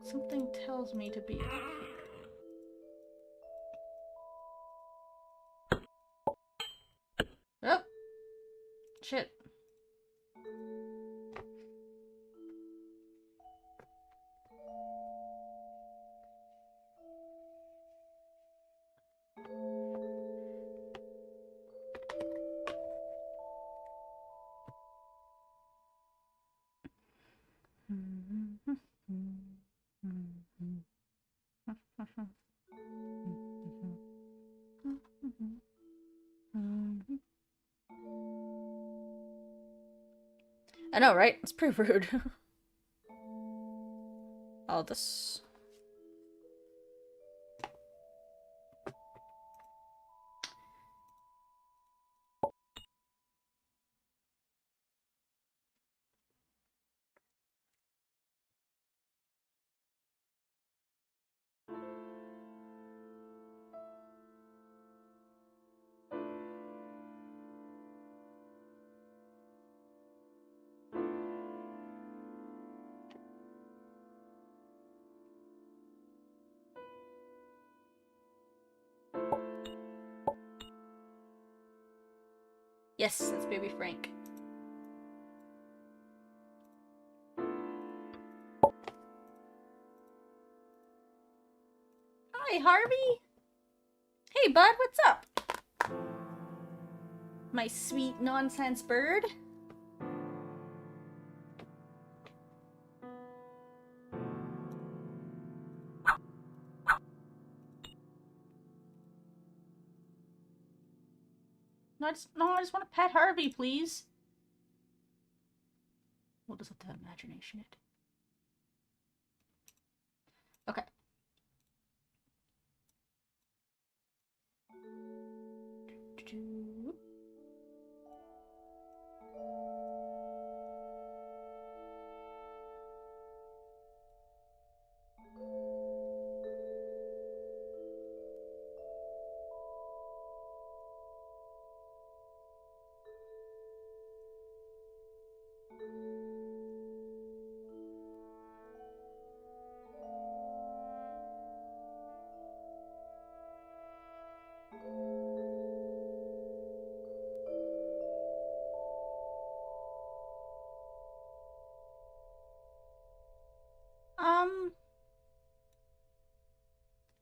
Something tells me to be up here. Oh! Shit. I know, right? It's pretty rude. All this. Yes, that's baby Frank. Hi, Harvey. Hey, bud, what's up? My sweet nonsense bird. No, I just want to pet Harvey, please. We'll just let the imagination it. Okay.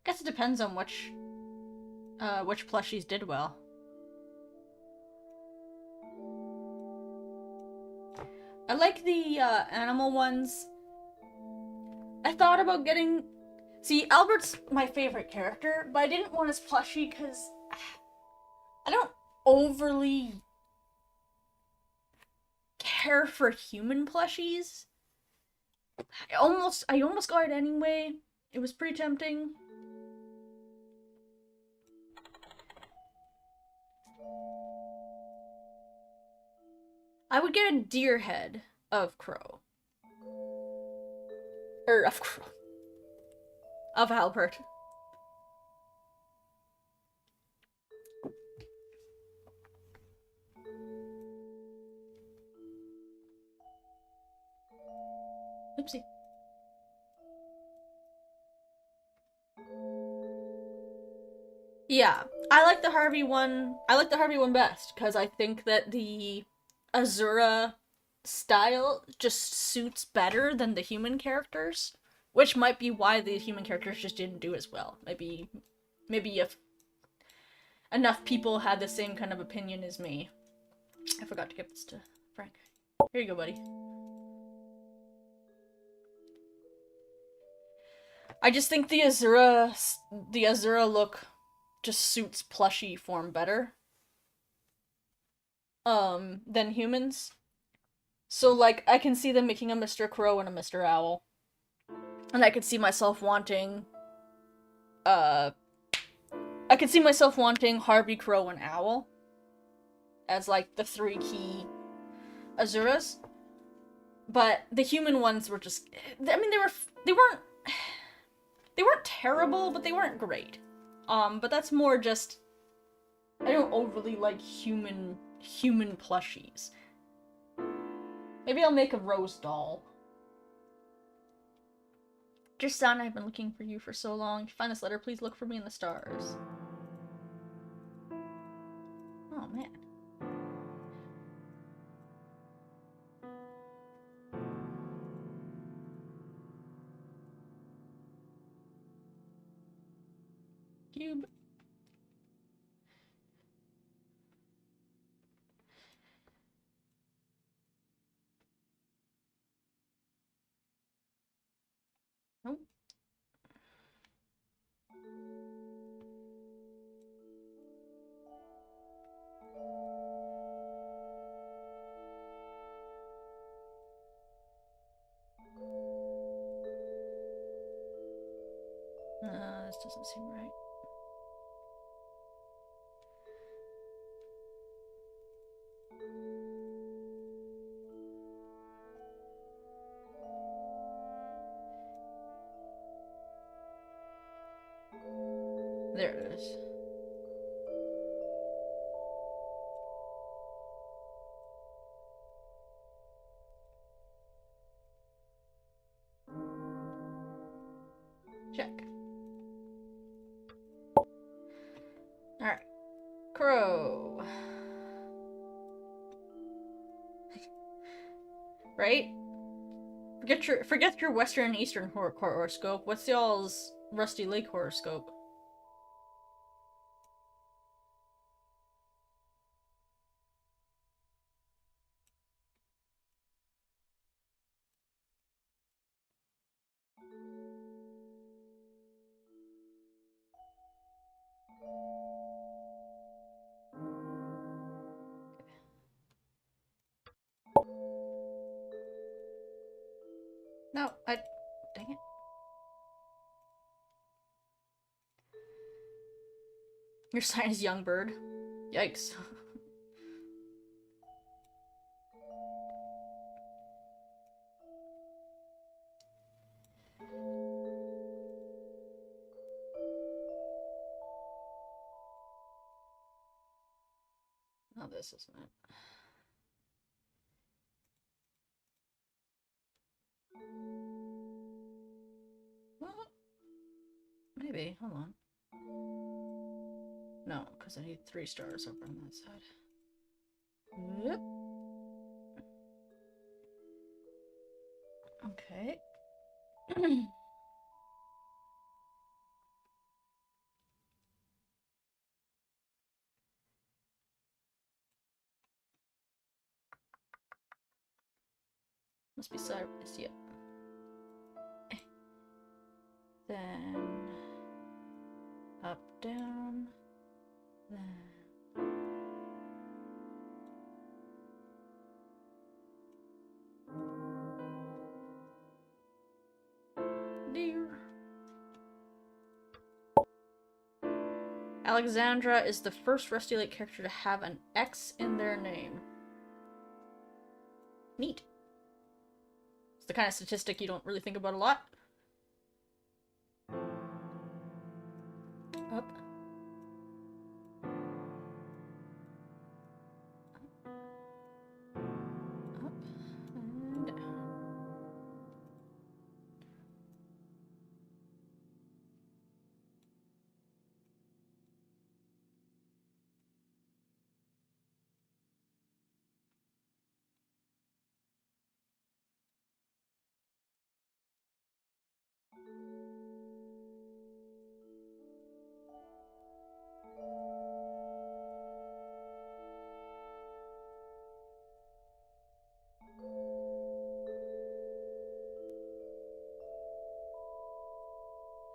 Guess it depends on which plushies did well. I like the animal ones. I thought about getting... See, Albert's my favorite character, but I didn't want his plushie because I don't overly care for human plushies. I almost got it anyway. It was pretty tempting. I would get a deer head of Crow. Of Crow. Of Halbert. Oopsie. Yeah, I like the Harvey one. I like the Harvey one best because I think that the Azura style just suits better than the human characters, which might be why the human characters just didn't do as well. Maybe if enough people had the same kind of opinion as me. I forgot to give this to Frank. Here you go, buddy. I just think the Azura look just suits plushy form better. Than humans. So, like, I can see them making a Mr. Crow and a Mr. Owl. And I could see myself wanting, I could see myself wanting Harvey, Crow, and Owl as, like, the 3 key Azuras. But the human ones were just, I mean, they weren't terrible, but they weren't great. But that's more just, I don't overly like human plushies. Maybe I'll make a Rose doll. Dear son, I've been looking for you for so long. If you find this letter, please look for me in the stars. Oh, man. Cube. Oh. This doesn't seem right. There it is. Check. Alright. Crow. Right? Forget your Western and Eastern horoscope. What's y'all's Rusty Lake horoscope? No, dang it. Your sign is young bird. Yikes. No, this isn't it. What? Maybe. Hold on. No, because I need 3 stars over on that side. Yep. Okay. Must be Cyrus, yep. Then up, down, then Alexandra is the first Rusty Lake character to have an X in their name. Neat. It's the kind of statistic you don't really think about a lot. Up. Up. And down.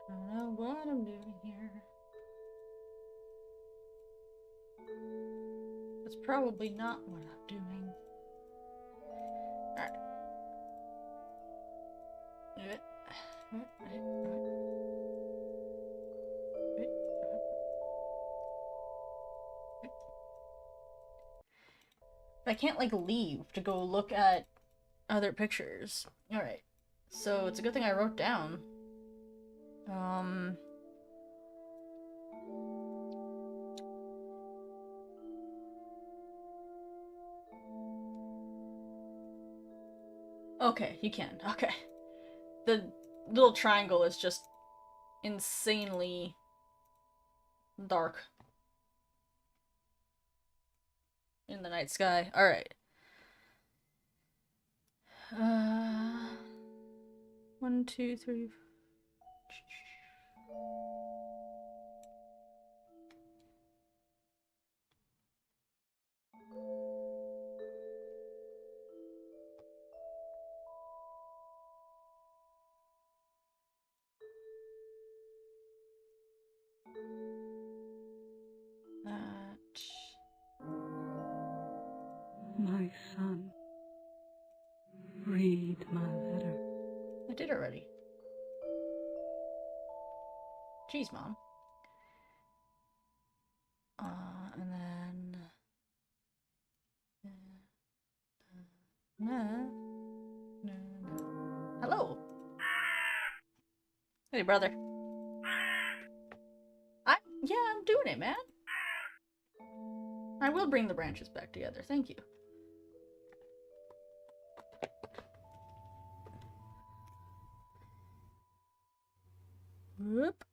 I don't know what I'm doing here. That's probably not what I'm doing. Alright. I can't, like, leave to go look at other pictures. Alright. So, it's a good thing I wrote down. Okay, you can. Okay. The little triangle is just insanely dark in the night sky. Alright. 1, 2, 3. My son, read my letter. I did already. Jeez, Mom. And then... Hello! Hey, brother. Yeah, I'm doing it, man. I will bring the branches back together, thank you. Whoop.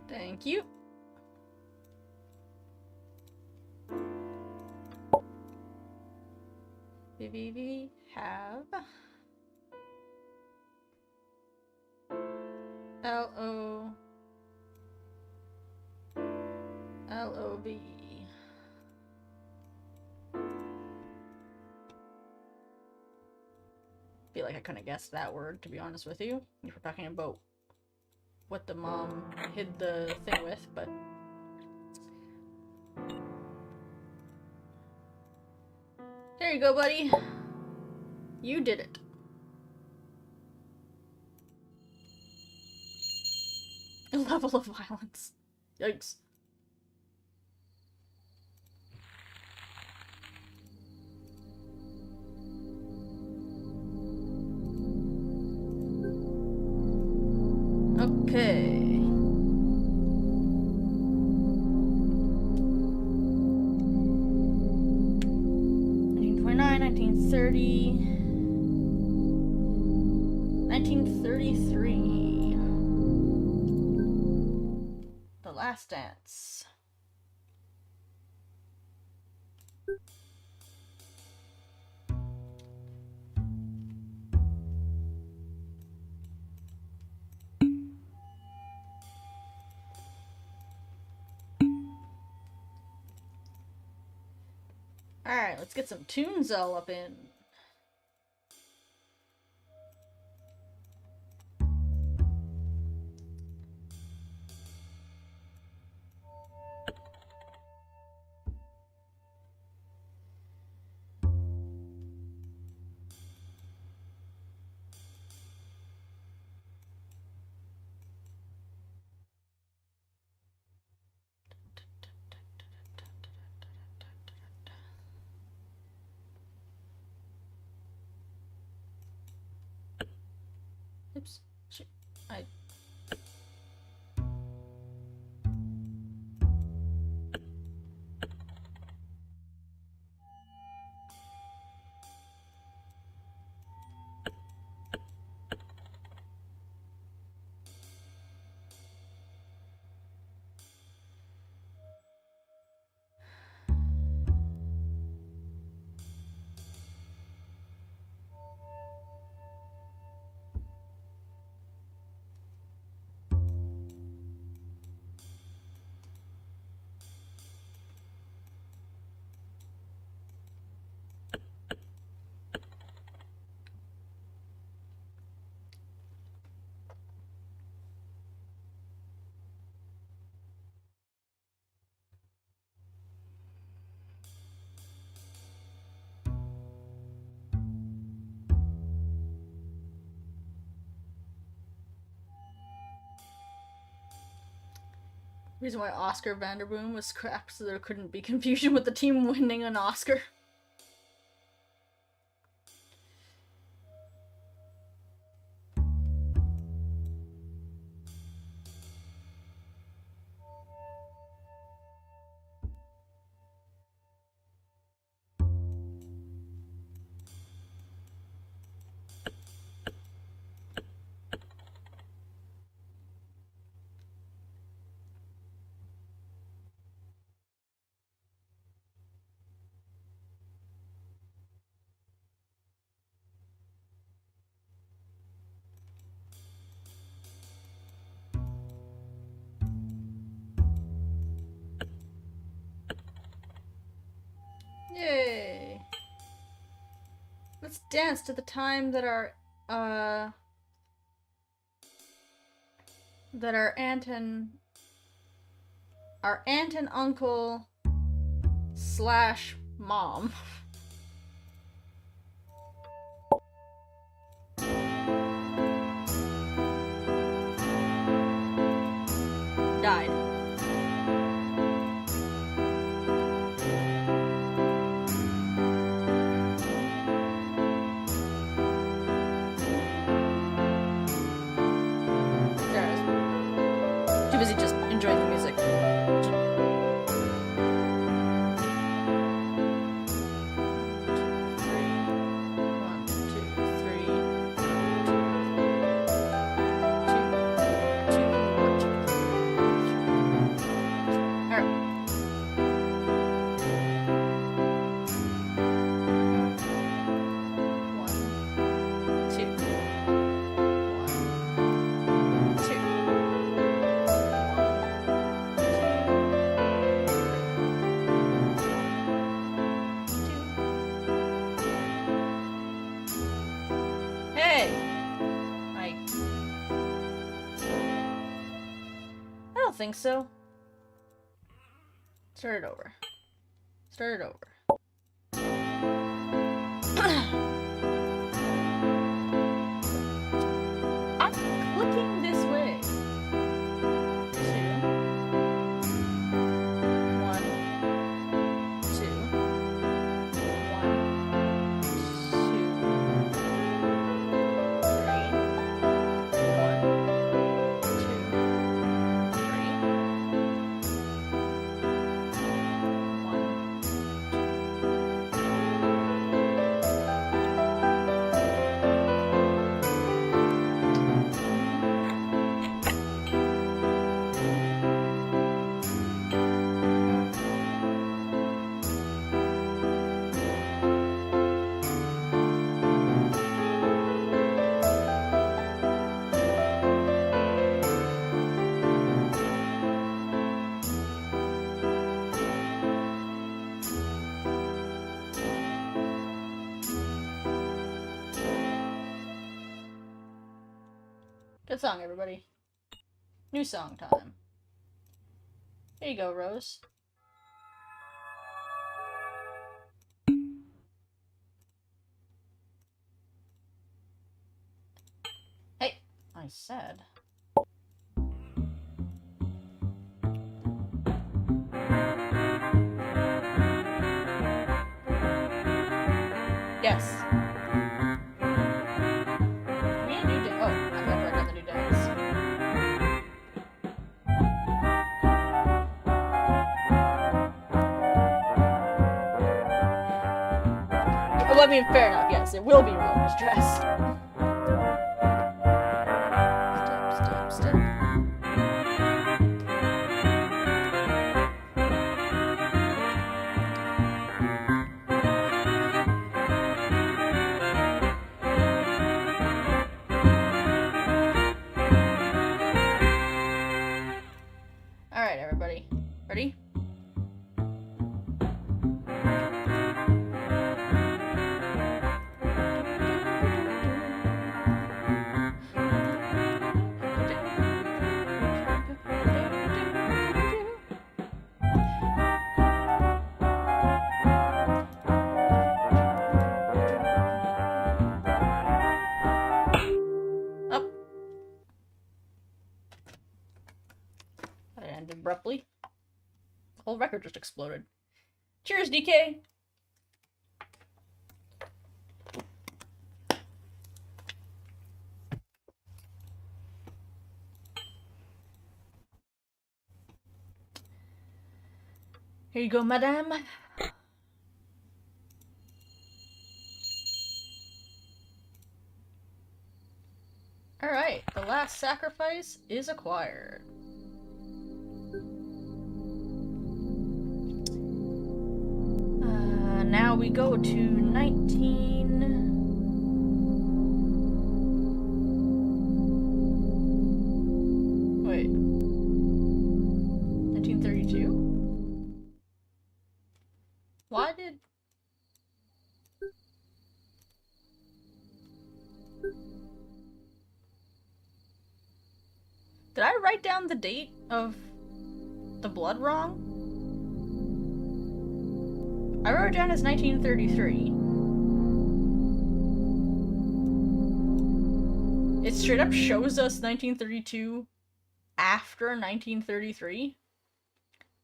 Thank you. We have L-O-B. Feel like I couldn't have guessed that word, to be honest with you. If we're talking about what the mom hid the thing with, but... There you go, buddy. You did it. A level of violence. Yikes. Okay. 1930, 1933. The Last Dance. Alright, let's get some tunes all up in. Reason why Oscar Vanderboom was scrapped so there couldn't be confusion with the team winning an Oscar. Yay! Let's dance to the time that our aunt and uncle / mom died. Too busy just enjoying the music. I don't think so. Start it over. Start it over. I'm clicking this way. 2, 1, 2, 1, 2, 3, 1, 2, 3. Good song, everybody. New song time. Here you go, Rose. Hey, I said. Yes. Well, I mean, fair enough, yes, it will be Rose's dress. Step, step, step. Alright, everybody. Ready? The whole record just exploded. Cheers, DK! Here you go, madame. Alright, the last sacrifice is acquired. Now we go to 1932? Why did... Did I write down the date of the blood wrong? I wrote it down as 1933. It straight up shows us 1932 after 1933?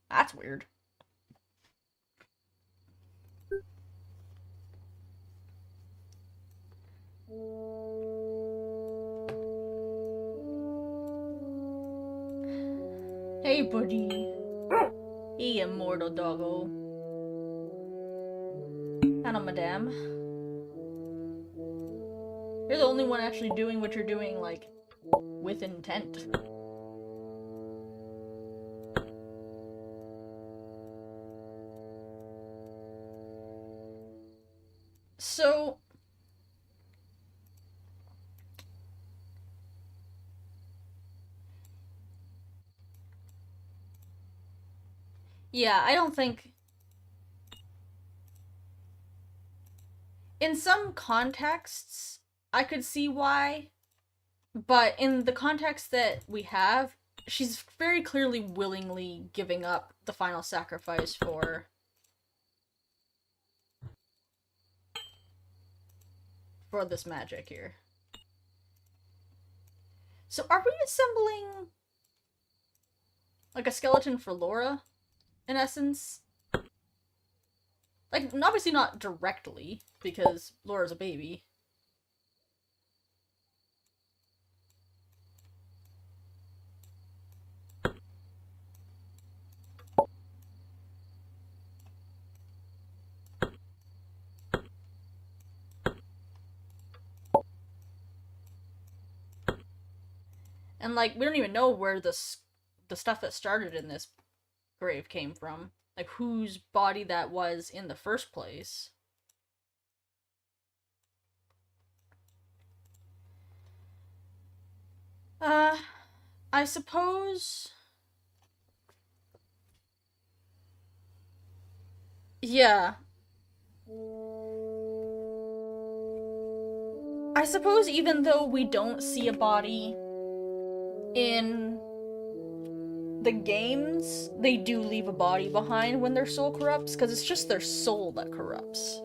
That's weird. Hey, buddy. Hey, immortal doggo. Hello, madame. You're the only one actually doing what you're doing, like, with intent. So... yeah, I don't think... in some contexts, I could see why, but in the context that we have, she's very clearly willingly giving up the final sacrifice for this magic here. So are we assembling like a skeleton for Laura, in essence? Like, obviously not directly, because Laura's a baby. And, like, we don't even know where the stuff that started in this grave came from. Like, whose body that was in the first place. I suppose... yeah. I suppose even though we don't see a body in the games, they do leave a body behind when their soul corrupts, because it's just their soul that corrupts.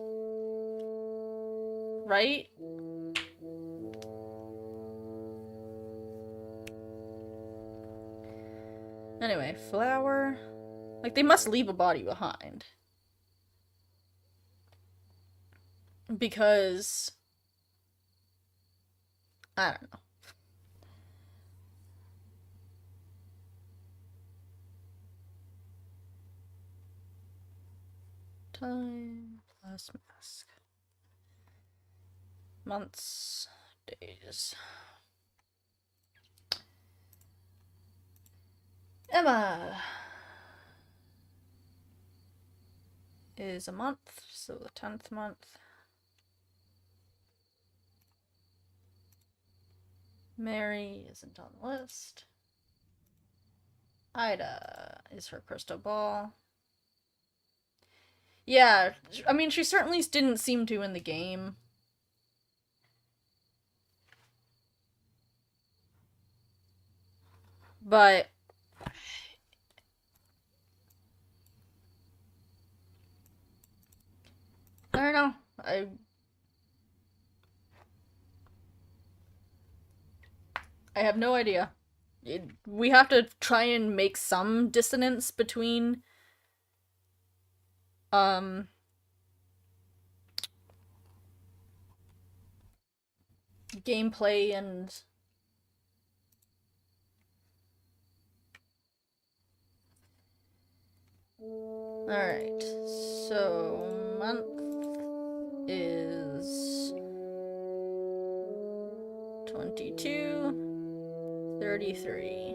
Right? Anyway, flower... like, they must leave a body behind. Because... I don't know. Time plus mask. Months, days. Emma is a month, so the 10th month. Mary isn't on the list. Ida is her crystal ball. Yeah, I mean, she certainly didn't seem to in the game. But... I don't know. I have no idea. We have to try and make some dissonance between gameplay and alright, so month is 22, 33.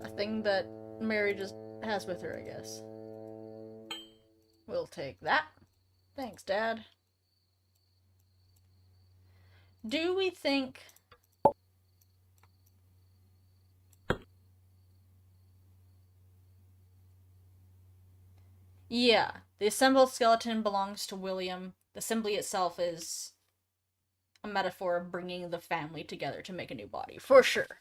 A thing that Mary just has with her, I guess. We'll take that. Thanks, Dad. Do we think... Yeah, the assembled skeleton belongs to William. The assembly itself is a metaphor of bringing the family together to make a new body, for sure.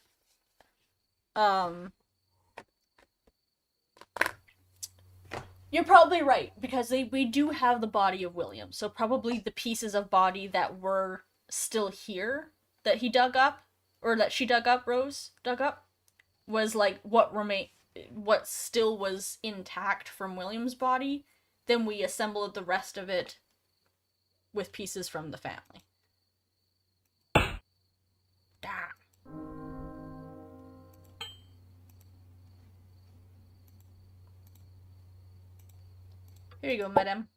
You're probably right, because we do have the body of William, so probably the pieces of body that were still here, that he dug up, or that she dug up, Rose dug up, was like what still was intact from William's body. Then we assembled the rest of it with pieces from the family. Damn. Here you go, madam.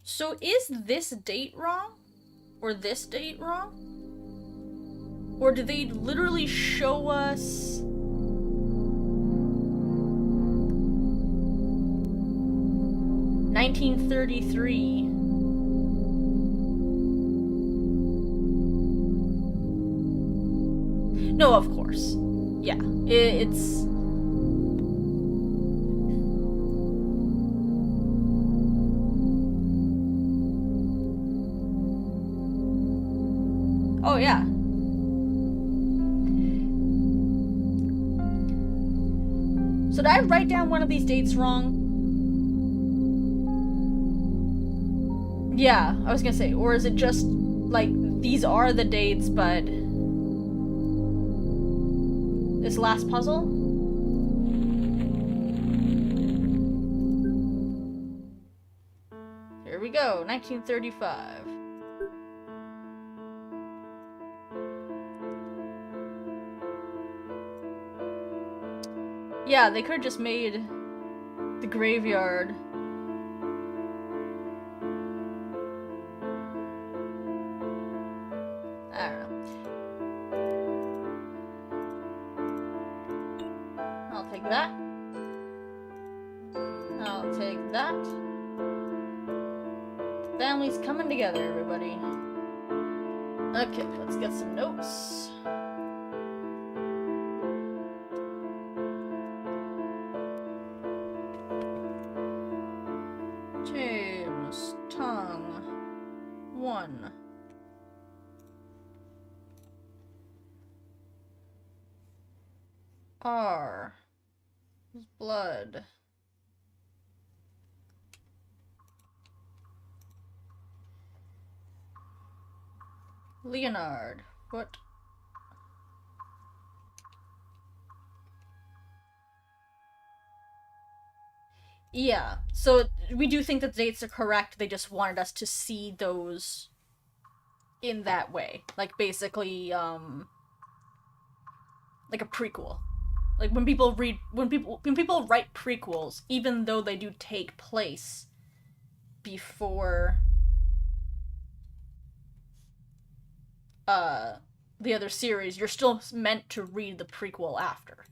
So is this date wrong? Or this date wrong? Or did they literally show us... ...1933... No, of course. Yeah, it's... Oh, yeah. So did I write down one of these dates wrong? Yeah, I was gonna say, or is it just, like, these are the dates, but... This last puzzle? Here we go, 1935. Yeah, they could have just made the graveyard. I don't know. I'll take that. I'll take that. Family's coming together, everybody. Okay, let's get some notes. James, tongue, 1. R, blood. Leonard, what? Yeah, so we do think that the dates are correct, they just wanted us to see those in that way. Like, basically, like a prequel. Like, when people write prequels, even though they do take place before the other series, you're still meant to read the prequel after.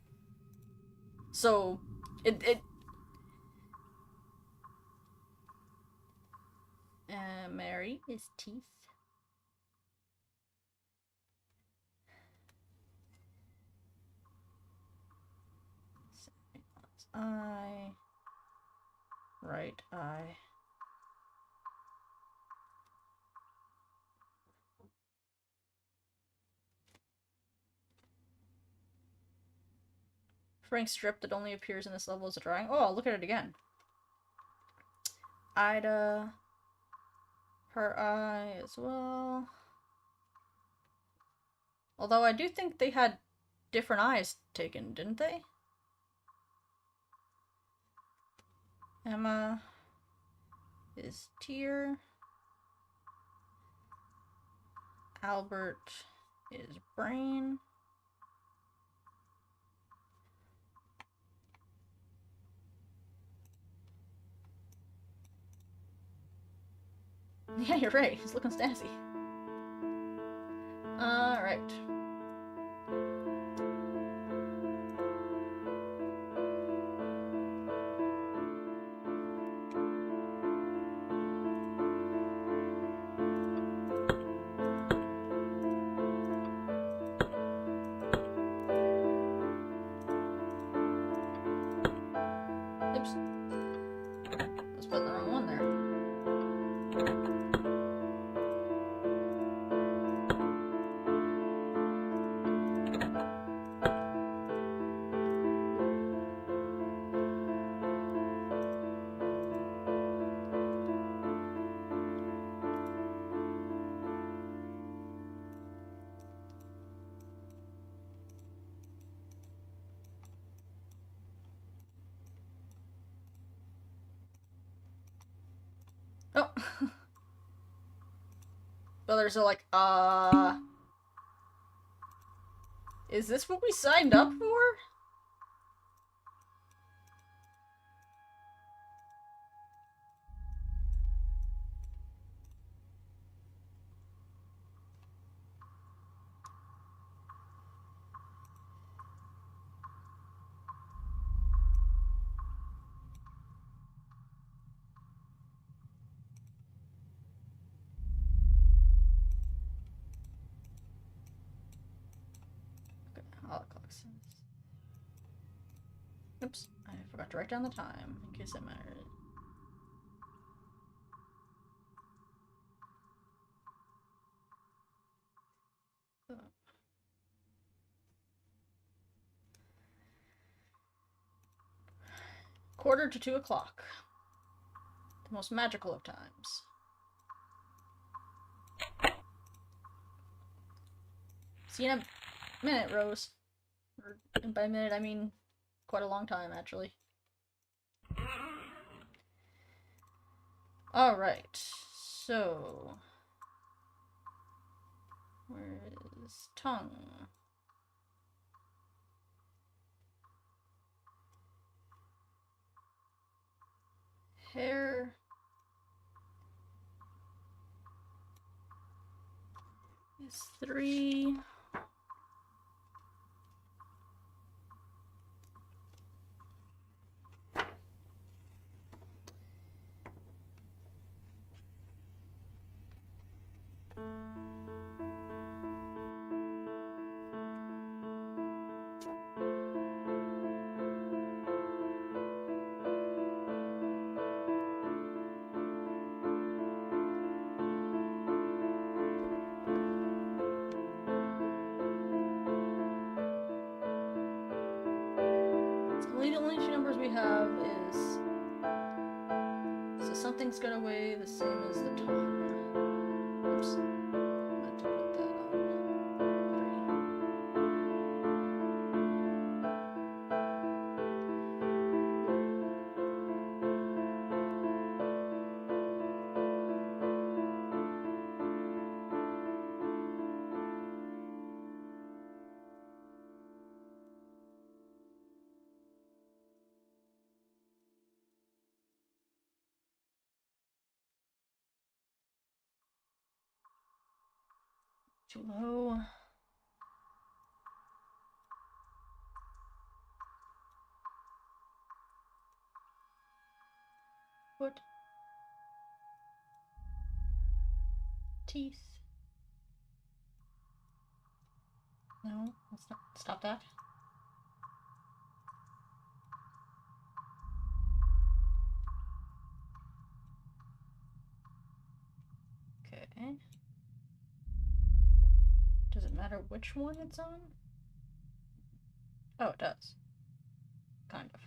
So it Mary is teeth. Eye, right eye. Frank strip that only appears in this level as a drawing. Oh, I'll look at it again. Ida her eye as well. Although I do think they had different eyes taken, didn't they? Emma is Tear. Albert is Brain. Yeah, you're right. He's looking sassy. Alright. Oops. Let's put the wrong one there. Oh. Brothers are like, is this what we signed up for? Okay, all the clock says. Oops, I forgot to write down the time in case it mattered. So. Quarter to 2 o'clock. The most magical of times. See you in a minute, Rose. And by minute, I mean quite a long time, actually. Alright, so... where is tongue? Hair... is 3... The only two numbers we have is... so something's got away the same as the tongue. Oops. Meant to put that too low. Foot. Teeth. No, let's not stop that. Okay. Does it matter which one it's on? Oh, it does. Kind of.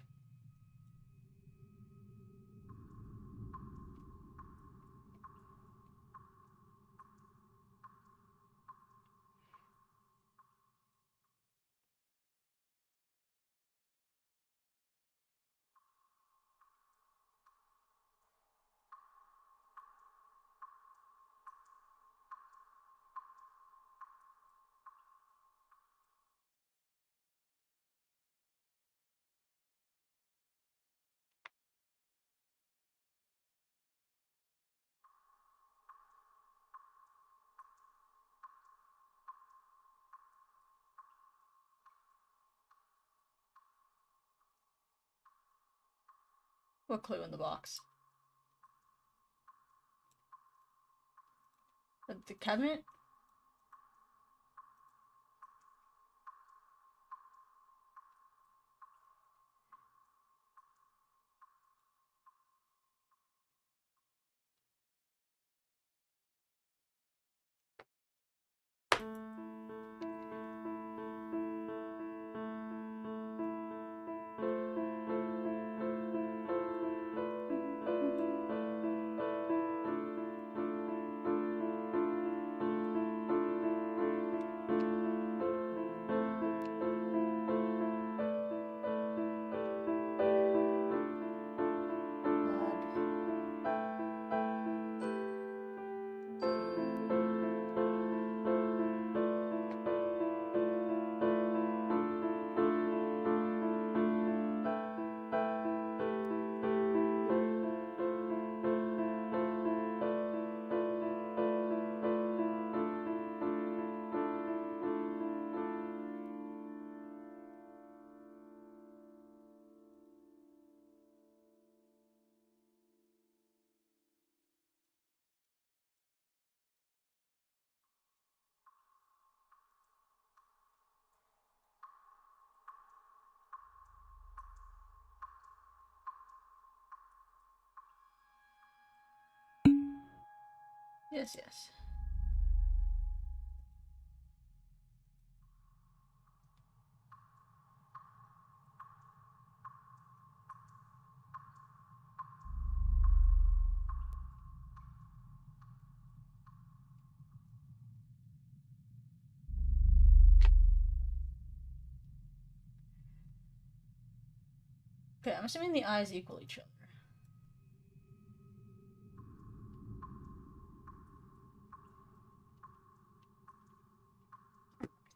What clue in the box? The cabinet? Yes, yes. Okay, I'm assuming the eyes equal each other.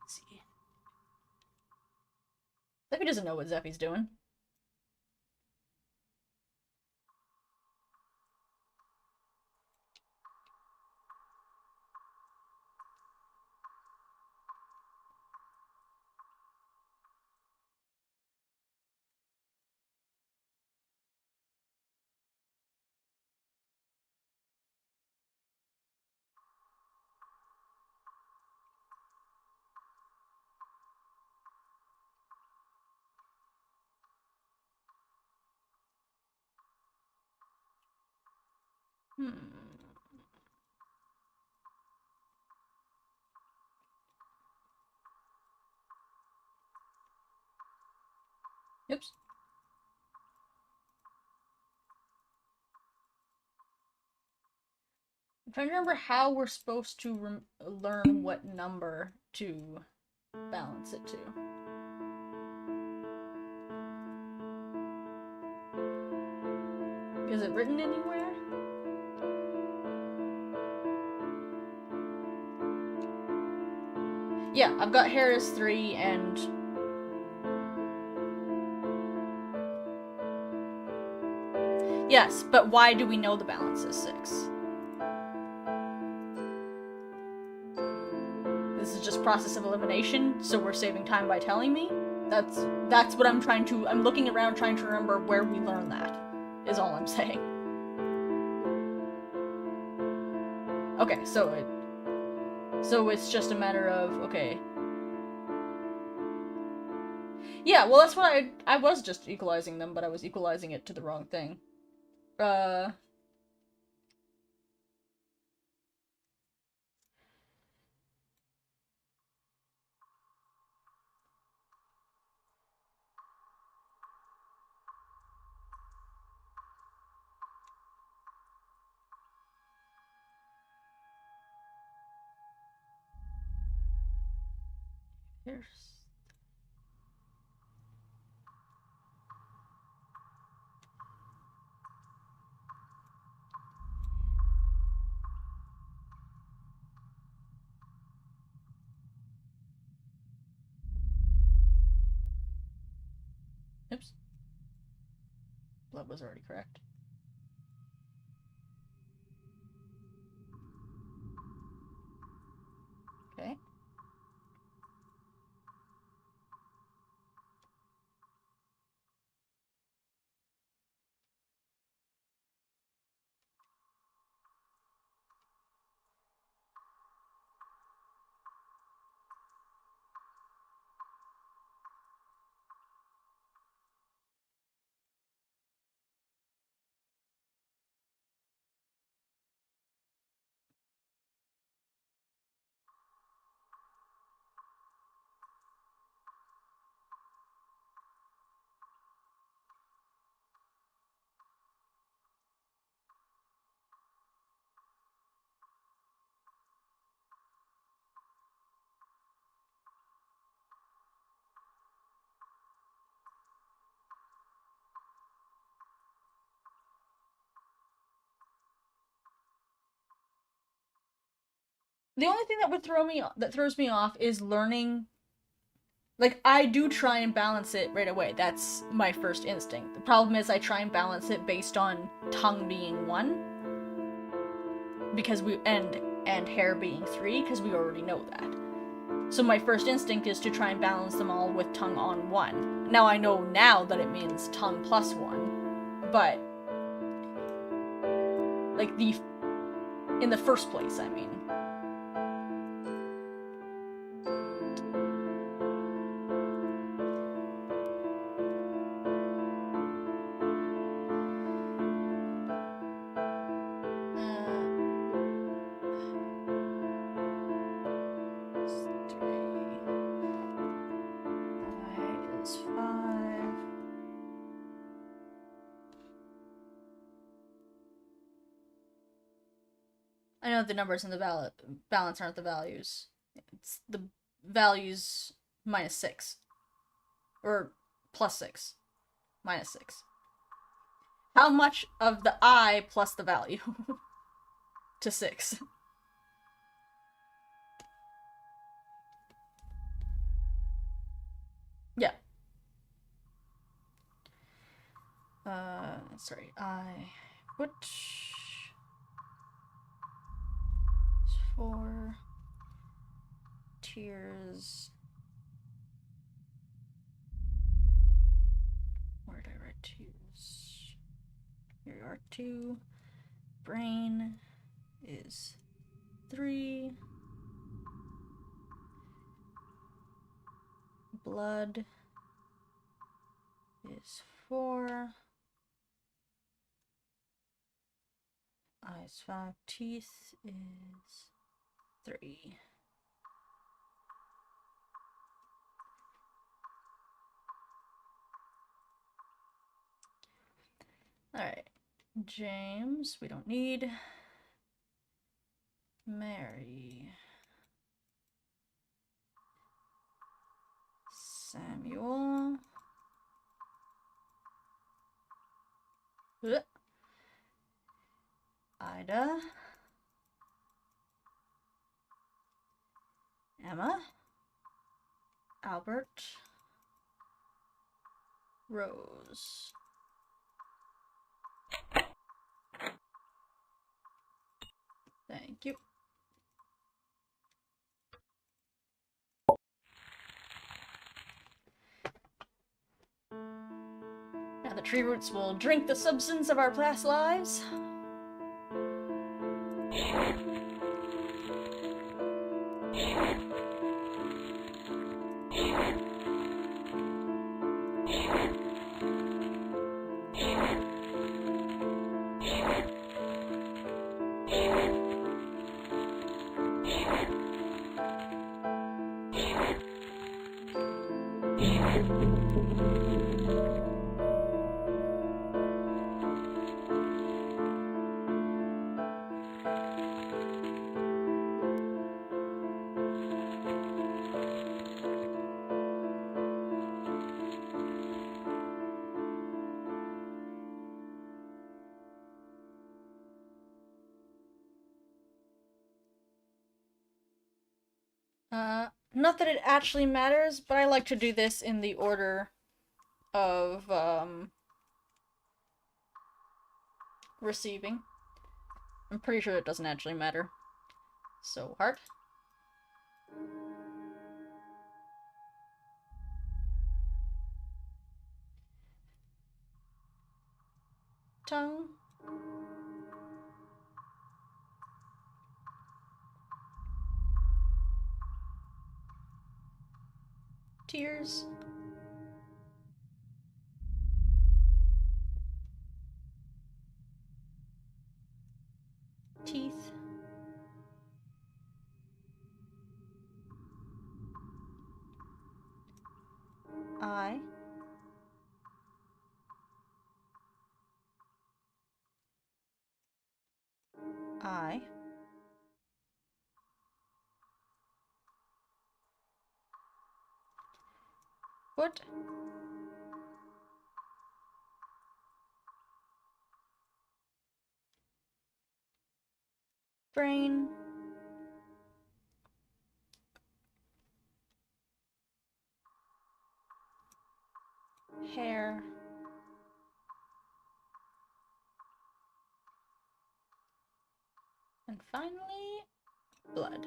Let's see. Zeppy doesn't know what Zeppy's doing. Hmm. Oops. I'm trying to remember how we're supposed to learn what number to balance it to. Is it written anywhere? Yeah, I've got Harris 3 and... Yes, but why do we know the balance is 6? This is just process of elimination, so we're saving time by telling me? That's what I'm trying to... I'm looking around trying to remember where we learned that, is all I'm saying. Okay, so it's just a matter of, okay. Yeah, well that's what I was just equalizing them, but I was equalizing it to the wrong thing. Here's... Oops. Blood was already correct. Okay. The only thing that throws me off is learning. Like, I do try and balance it right away. That's my first instinct. The problem is I try and balance it based on tongue being 1. Because and hair being 3, because we already know that. So my first instinct is to try and balance them all with tongue on 1. Now I know now that it means tongue plus 1. But like in the first place, I mean. I know the numbers in the balance aren't the values. It's the values minus 6. Or plus 6. Minus 6. How much of the I plus the value? To 6. Yeah. Sorry, I put 4 tears. Where did I write tears? Here are 2. Brain is 3. Blood is 4. Eyes 5. Teeth is 3. Alright. James, we don't need. Mary. Samuel. Ida. Emma. Albert. Rose. Thank you. Now the tree roots will drink the substance of our past lives. Not that it actually matters, but I like to do this in the order of, receiving. I'm pretty sure it doesn't actually matter. So, heart. Tongue. Tears. Teeth. Eye. Eye. Foot. Brain. hair. And finally, blood.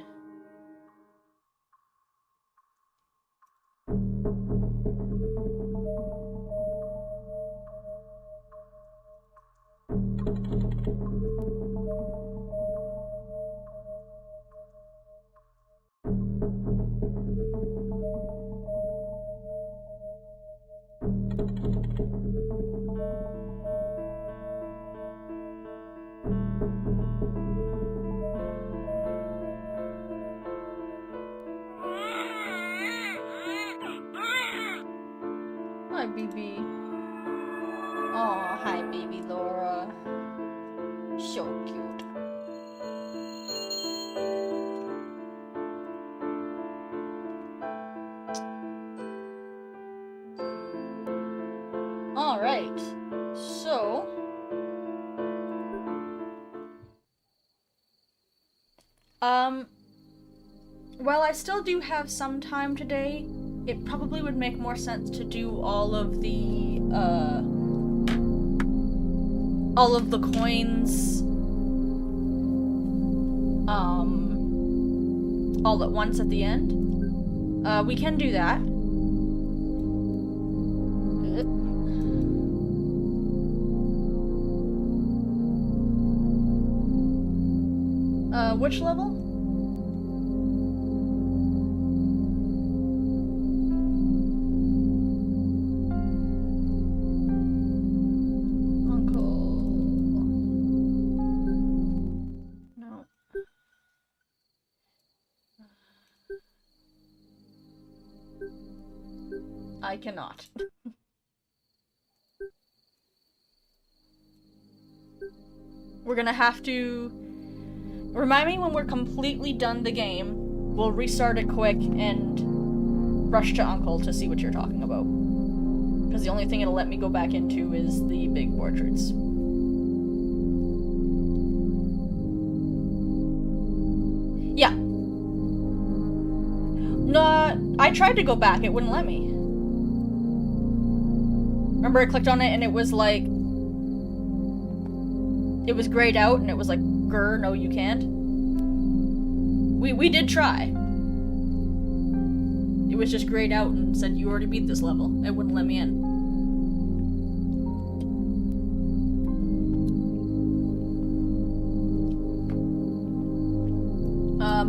Hi, BB. Oh, hi, baby Laura. So cute. Alright. So... while I still do have some time today, it probably would make more sense to do all of the coins, all at once at the end. We can do that. Which level? I cannot. We're gonna have to... Remind me when we're completely done the game. We'll restart it quick and rush to Uncle to see what you're talking about. Because the only thing it'll let me go back into is the big portraits. Yeah. No, I tried to go back, it wouldn't let me. Remember I clicked on it and it was like... It was grayed out and it was like, grr, no you can't. We did try. It was just grayed out and said you already beat this level. It wouldn't let me in.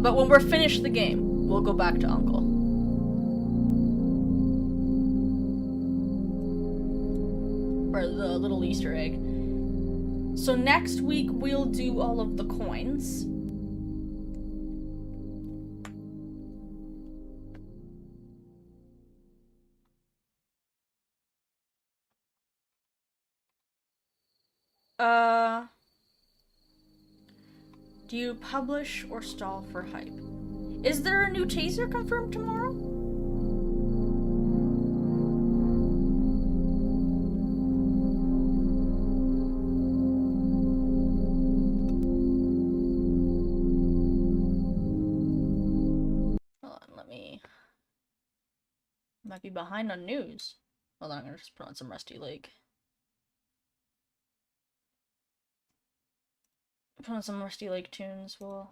But when we're finished the game, we'll go back to Uncle. Or the little Easter egg. So next week we'll do all of the coins. Do you publish or stall for hype? Is there a new taser confirmed tomorrow? Hold on, let me... Might be behind on news. Hold on, I'm gonna just put on some Rusty Lake. Put on some Rusty Lake tunes, we'll...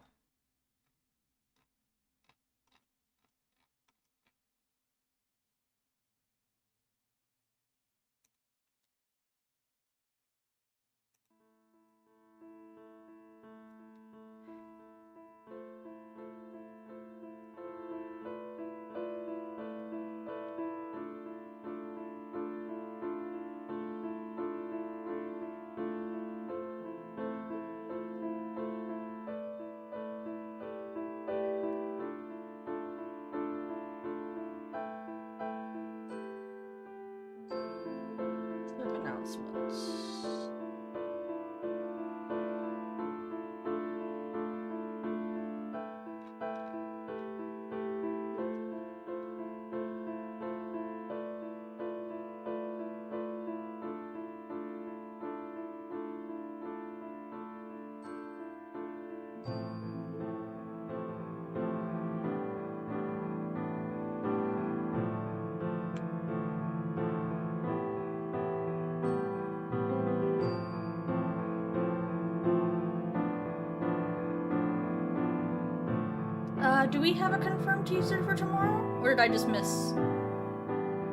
do we have a confirmed teaser for tomorrow? Or did I just miss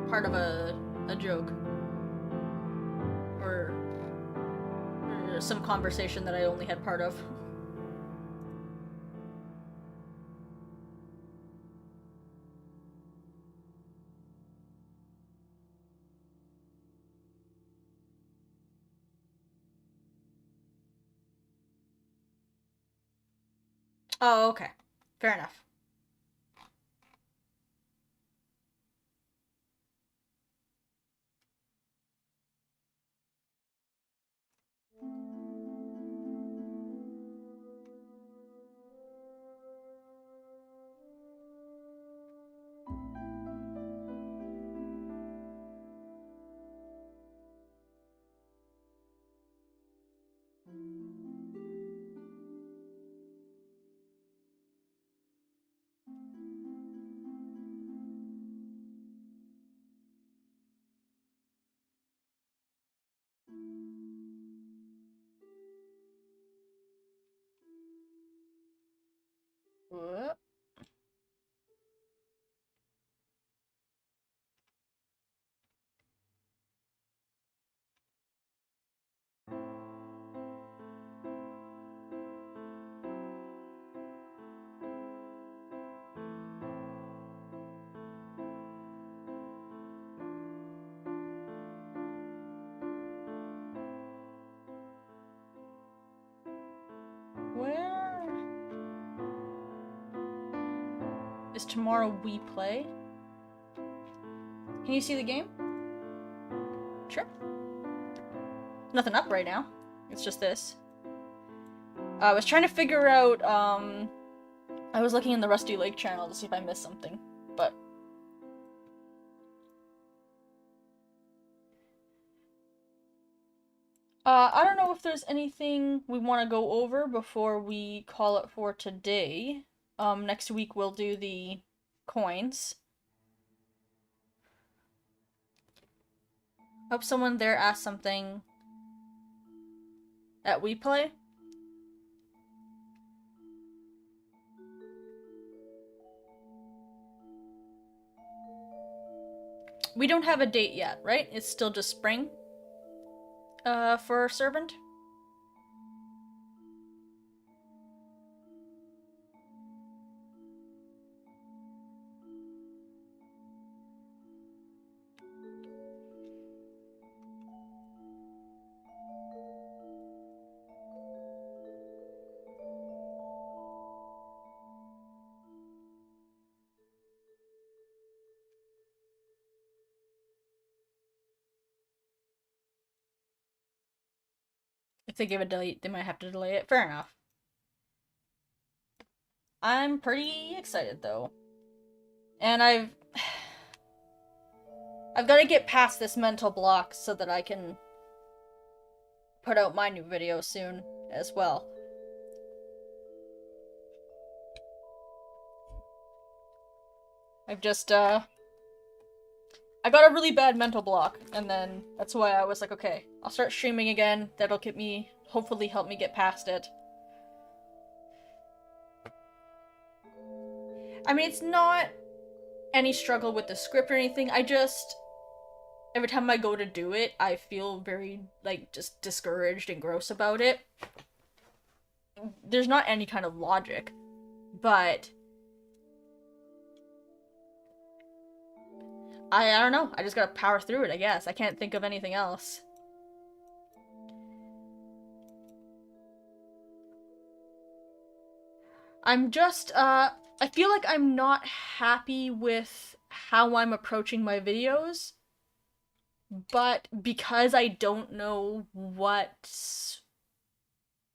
part of a joke? Or some conversation that I only had part of? Oh, okay. Fair enough. Whoop. Where is tomorrow we play? Can you see the game? Sure. Nothing up right now. It's just this. I was trying to figure out, I was looking in the Rusty Lake channel to see if I missed something, but... I don't know if there's anything we want to go over before we call it for today. Next week we'll do the coins. Hope someone there asked something at We Play. We don't have a date yet, right? It's still just spring? For Servant? If they give a date, they might have to delay it. Fair enough. I'm pretty excited, though. And I've got to get past this mental block so that I can put out my new video soon as well. I've just, I got a really bad mental block, and then that's why I was like, okay, I'll start streaming again. That'll get me, hopefully help me get past it. I mean, it's not any struggle with the script or anything. I just, every time I go to do it, I feel very, like, just discouraged and gross about it. There's not any kind of logic, but I don't know. I just gotta power through it, I guess. I can't think of anything else. I'm just, I feel like I'm not happy with how I'm approaching my videos, but because I don't know what's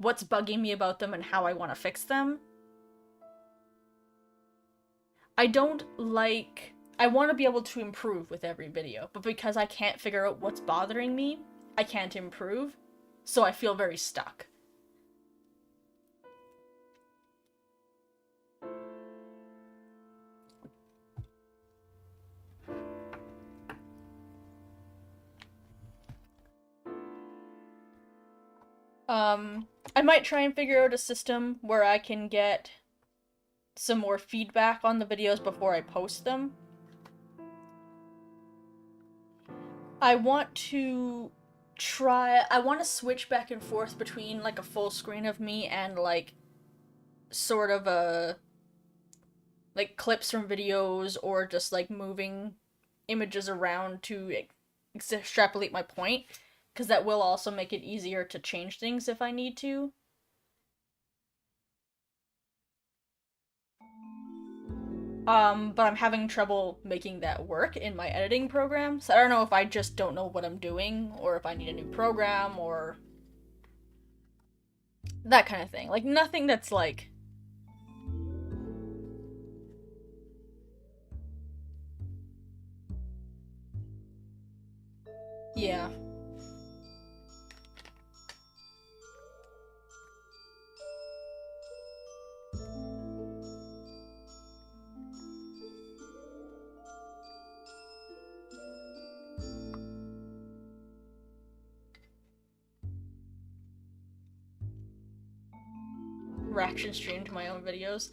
bugging me about them and how I want to fix them, I don't like... I want to be able to improve with every video, but because I can't figure out what's bothering me, I can't improve, so I feel very stuck. I might try and figure out a system where I can get some more feedback on the videos before I post them. I want to switch back and forth between, like, a full screen of me and, like, sort of like, clips from videos or just, like, moving images around to extrapolate my point, because that will also make it easier to change things if I need to. But I'm having trouble making that work in my editing program, so I don't know if I just don't know what I'm doing, or if I need a new program, or that kind of thing. Like, nothing that's, like... Yeah. Reaction stream to my own videos.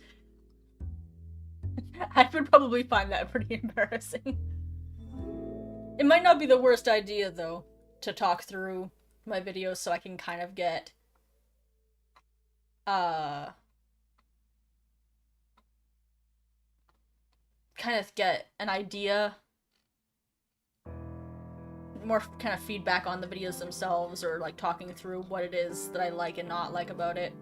I would probably find that pretty embarrassing. It might not be the worst idea, though, to talk through my videos so I can kind of get, an idea, more kind of feedback on the videos themselves, or, like, talking through what it is that I like and not like about it.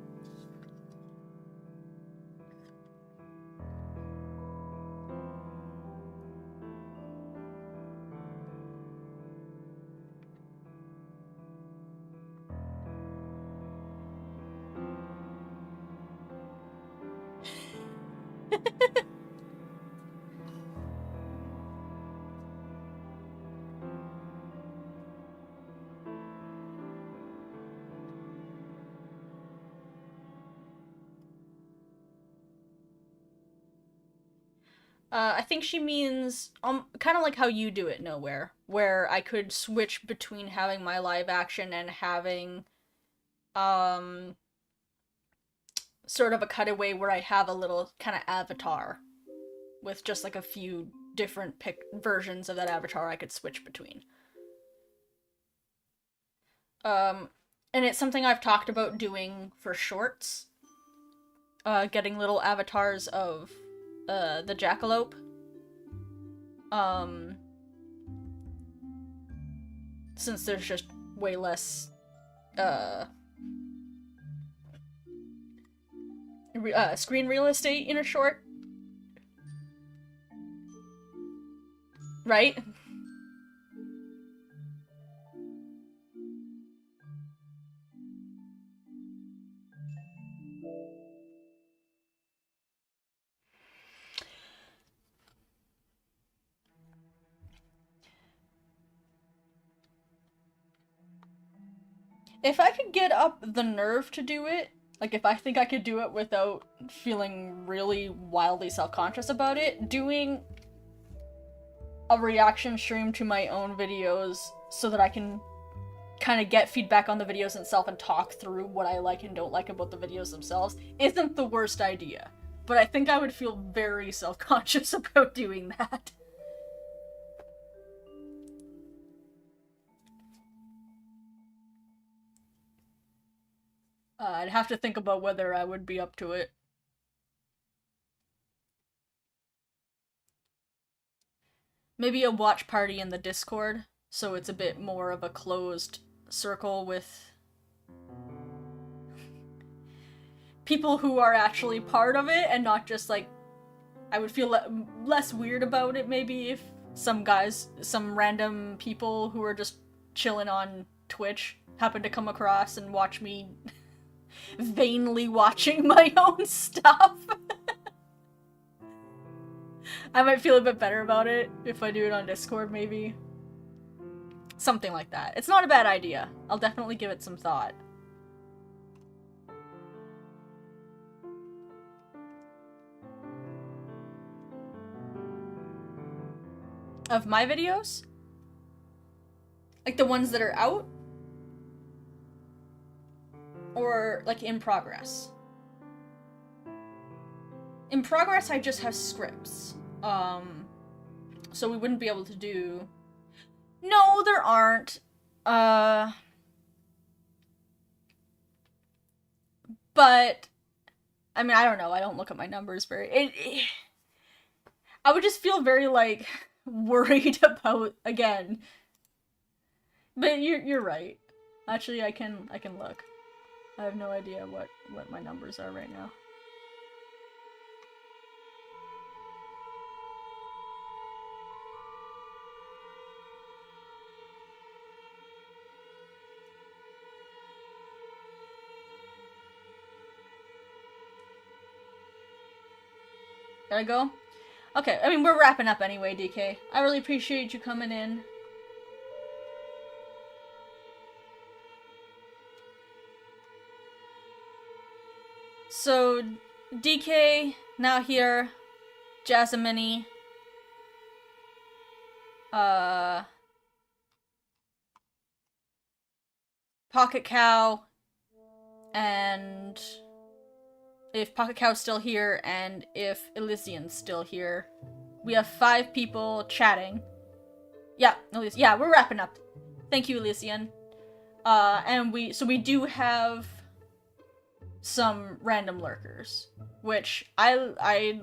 I think she means, kind of like how you do it, Nowhere, where I could switch between having my live action and having, sort of a cutaway where I have a little kind of avatar with just, like, a few different versions of that avatar I could switch between. And it's something I've talked about doing for shorts. Getting little avatars of the jackalope. Since there's just way less screen real estate in a short. Right? If I could get up the nerve to do it, like, if I think I could do it without feeling really wildly self-conscious about it, doing a reaction stream to my own videos so that I can kind of get feedback on the videos itself and talk through what I like and don't like about the videos themselves isn't the worst idea. But I think I would feel very self-conscious about doing that. I'd have to think about whether I would be up to it. Maybe a watch party in the Discord, so it's a bit more of a closed circle with people who are actually part of it, and not just, like, I would feel less weird about it maybe if some random people who are just chilling on Twitch happen to come across and watch me vainly watching my own stuff. I might feel a bit better about it if I do it on Discord, maybe. Something like that. It's not a bad idea. I'll definitely give it some thought. Of my videos? Like the ones that are out? Or, like, in progress? In progress, I just have scripts. So we wouldn't be able to do... No, there aren't. But, I mean, I don't know. I don't look at my numbers very... I would just feel very, like, worried about, again. But you're right. Actually, I can look. I have no idea what my numbers are right now. Gotta go? Okay, I mean, we're wrapping up anyway, DK. I really appreciate you coming in. So, DK, now here, Jasmine, Pocket Cow, and if Pocket Cow's still here, and if Elysian's still here. We have 5 people chatting. Yeah, Elysian. Yeah, we're wrapping up. Thank you, Elysian. And we do have some random lurkers, which I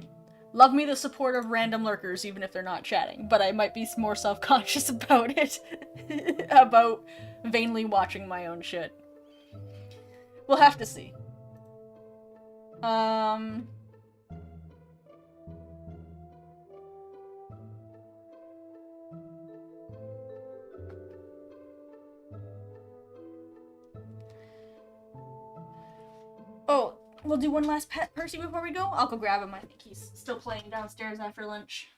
love me the support of random lurkers, even if they're not chatting, but I might be more self-conscious about it, about vainly watching my own shit. We'll have to see. Oh, we'll do one last pet Percy before we go? I'll go grab him. I think he's still playing downstairs after lunch.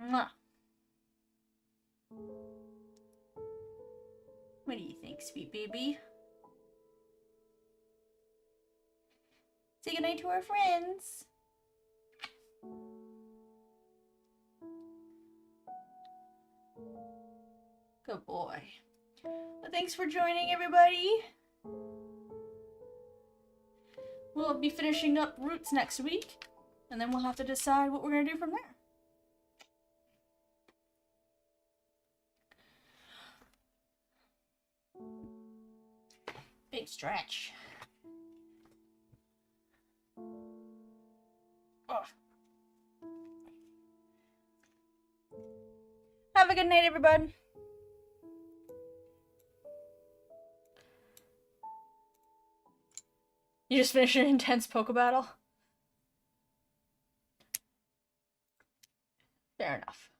Mwah. What do you think, sweet baby? Say goodnight to our friends. Good boy. Well, thanks for joining, everybody. We'll be finishing up Roots next week, and then we'll have to decide what we're gonna do from there. Big stretch. Oh. Have a good night, everybody. You just finished an intense Poke battle? Fair enough.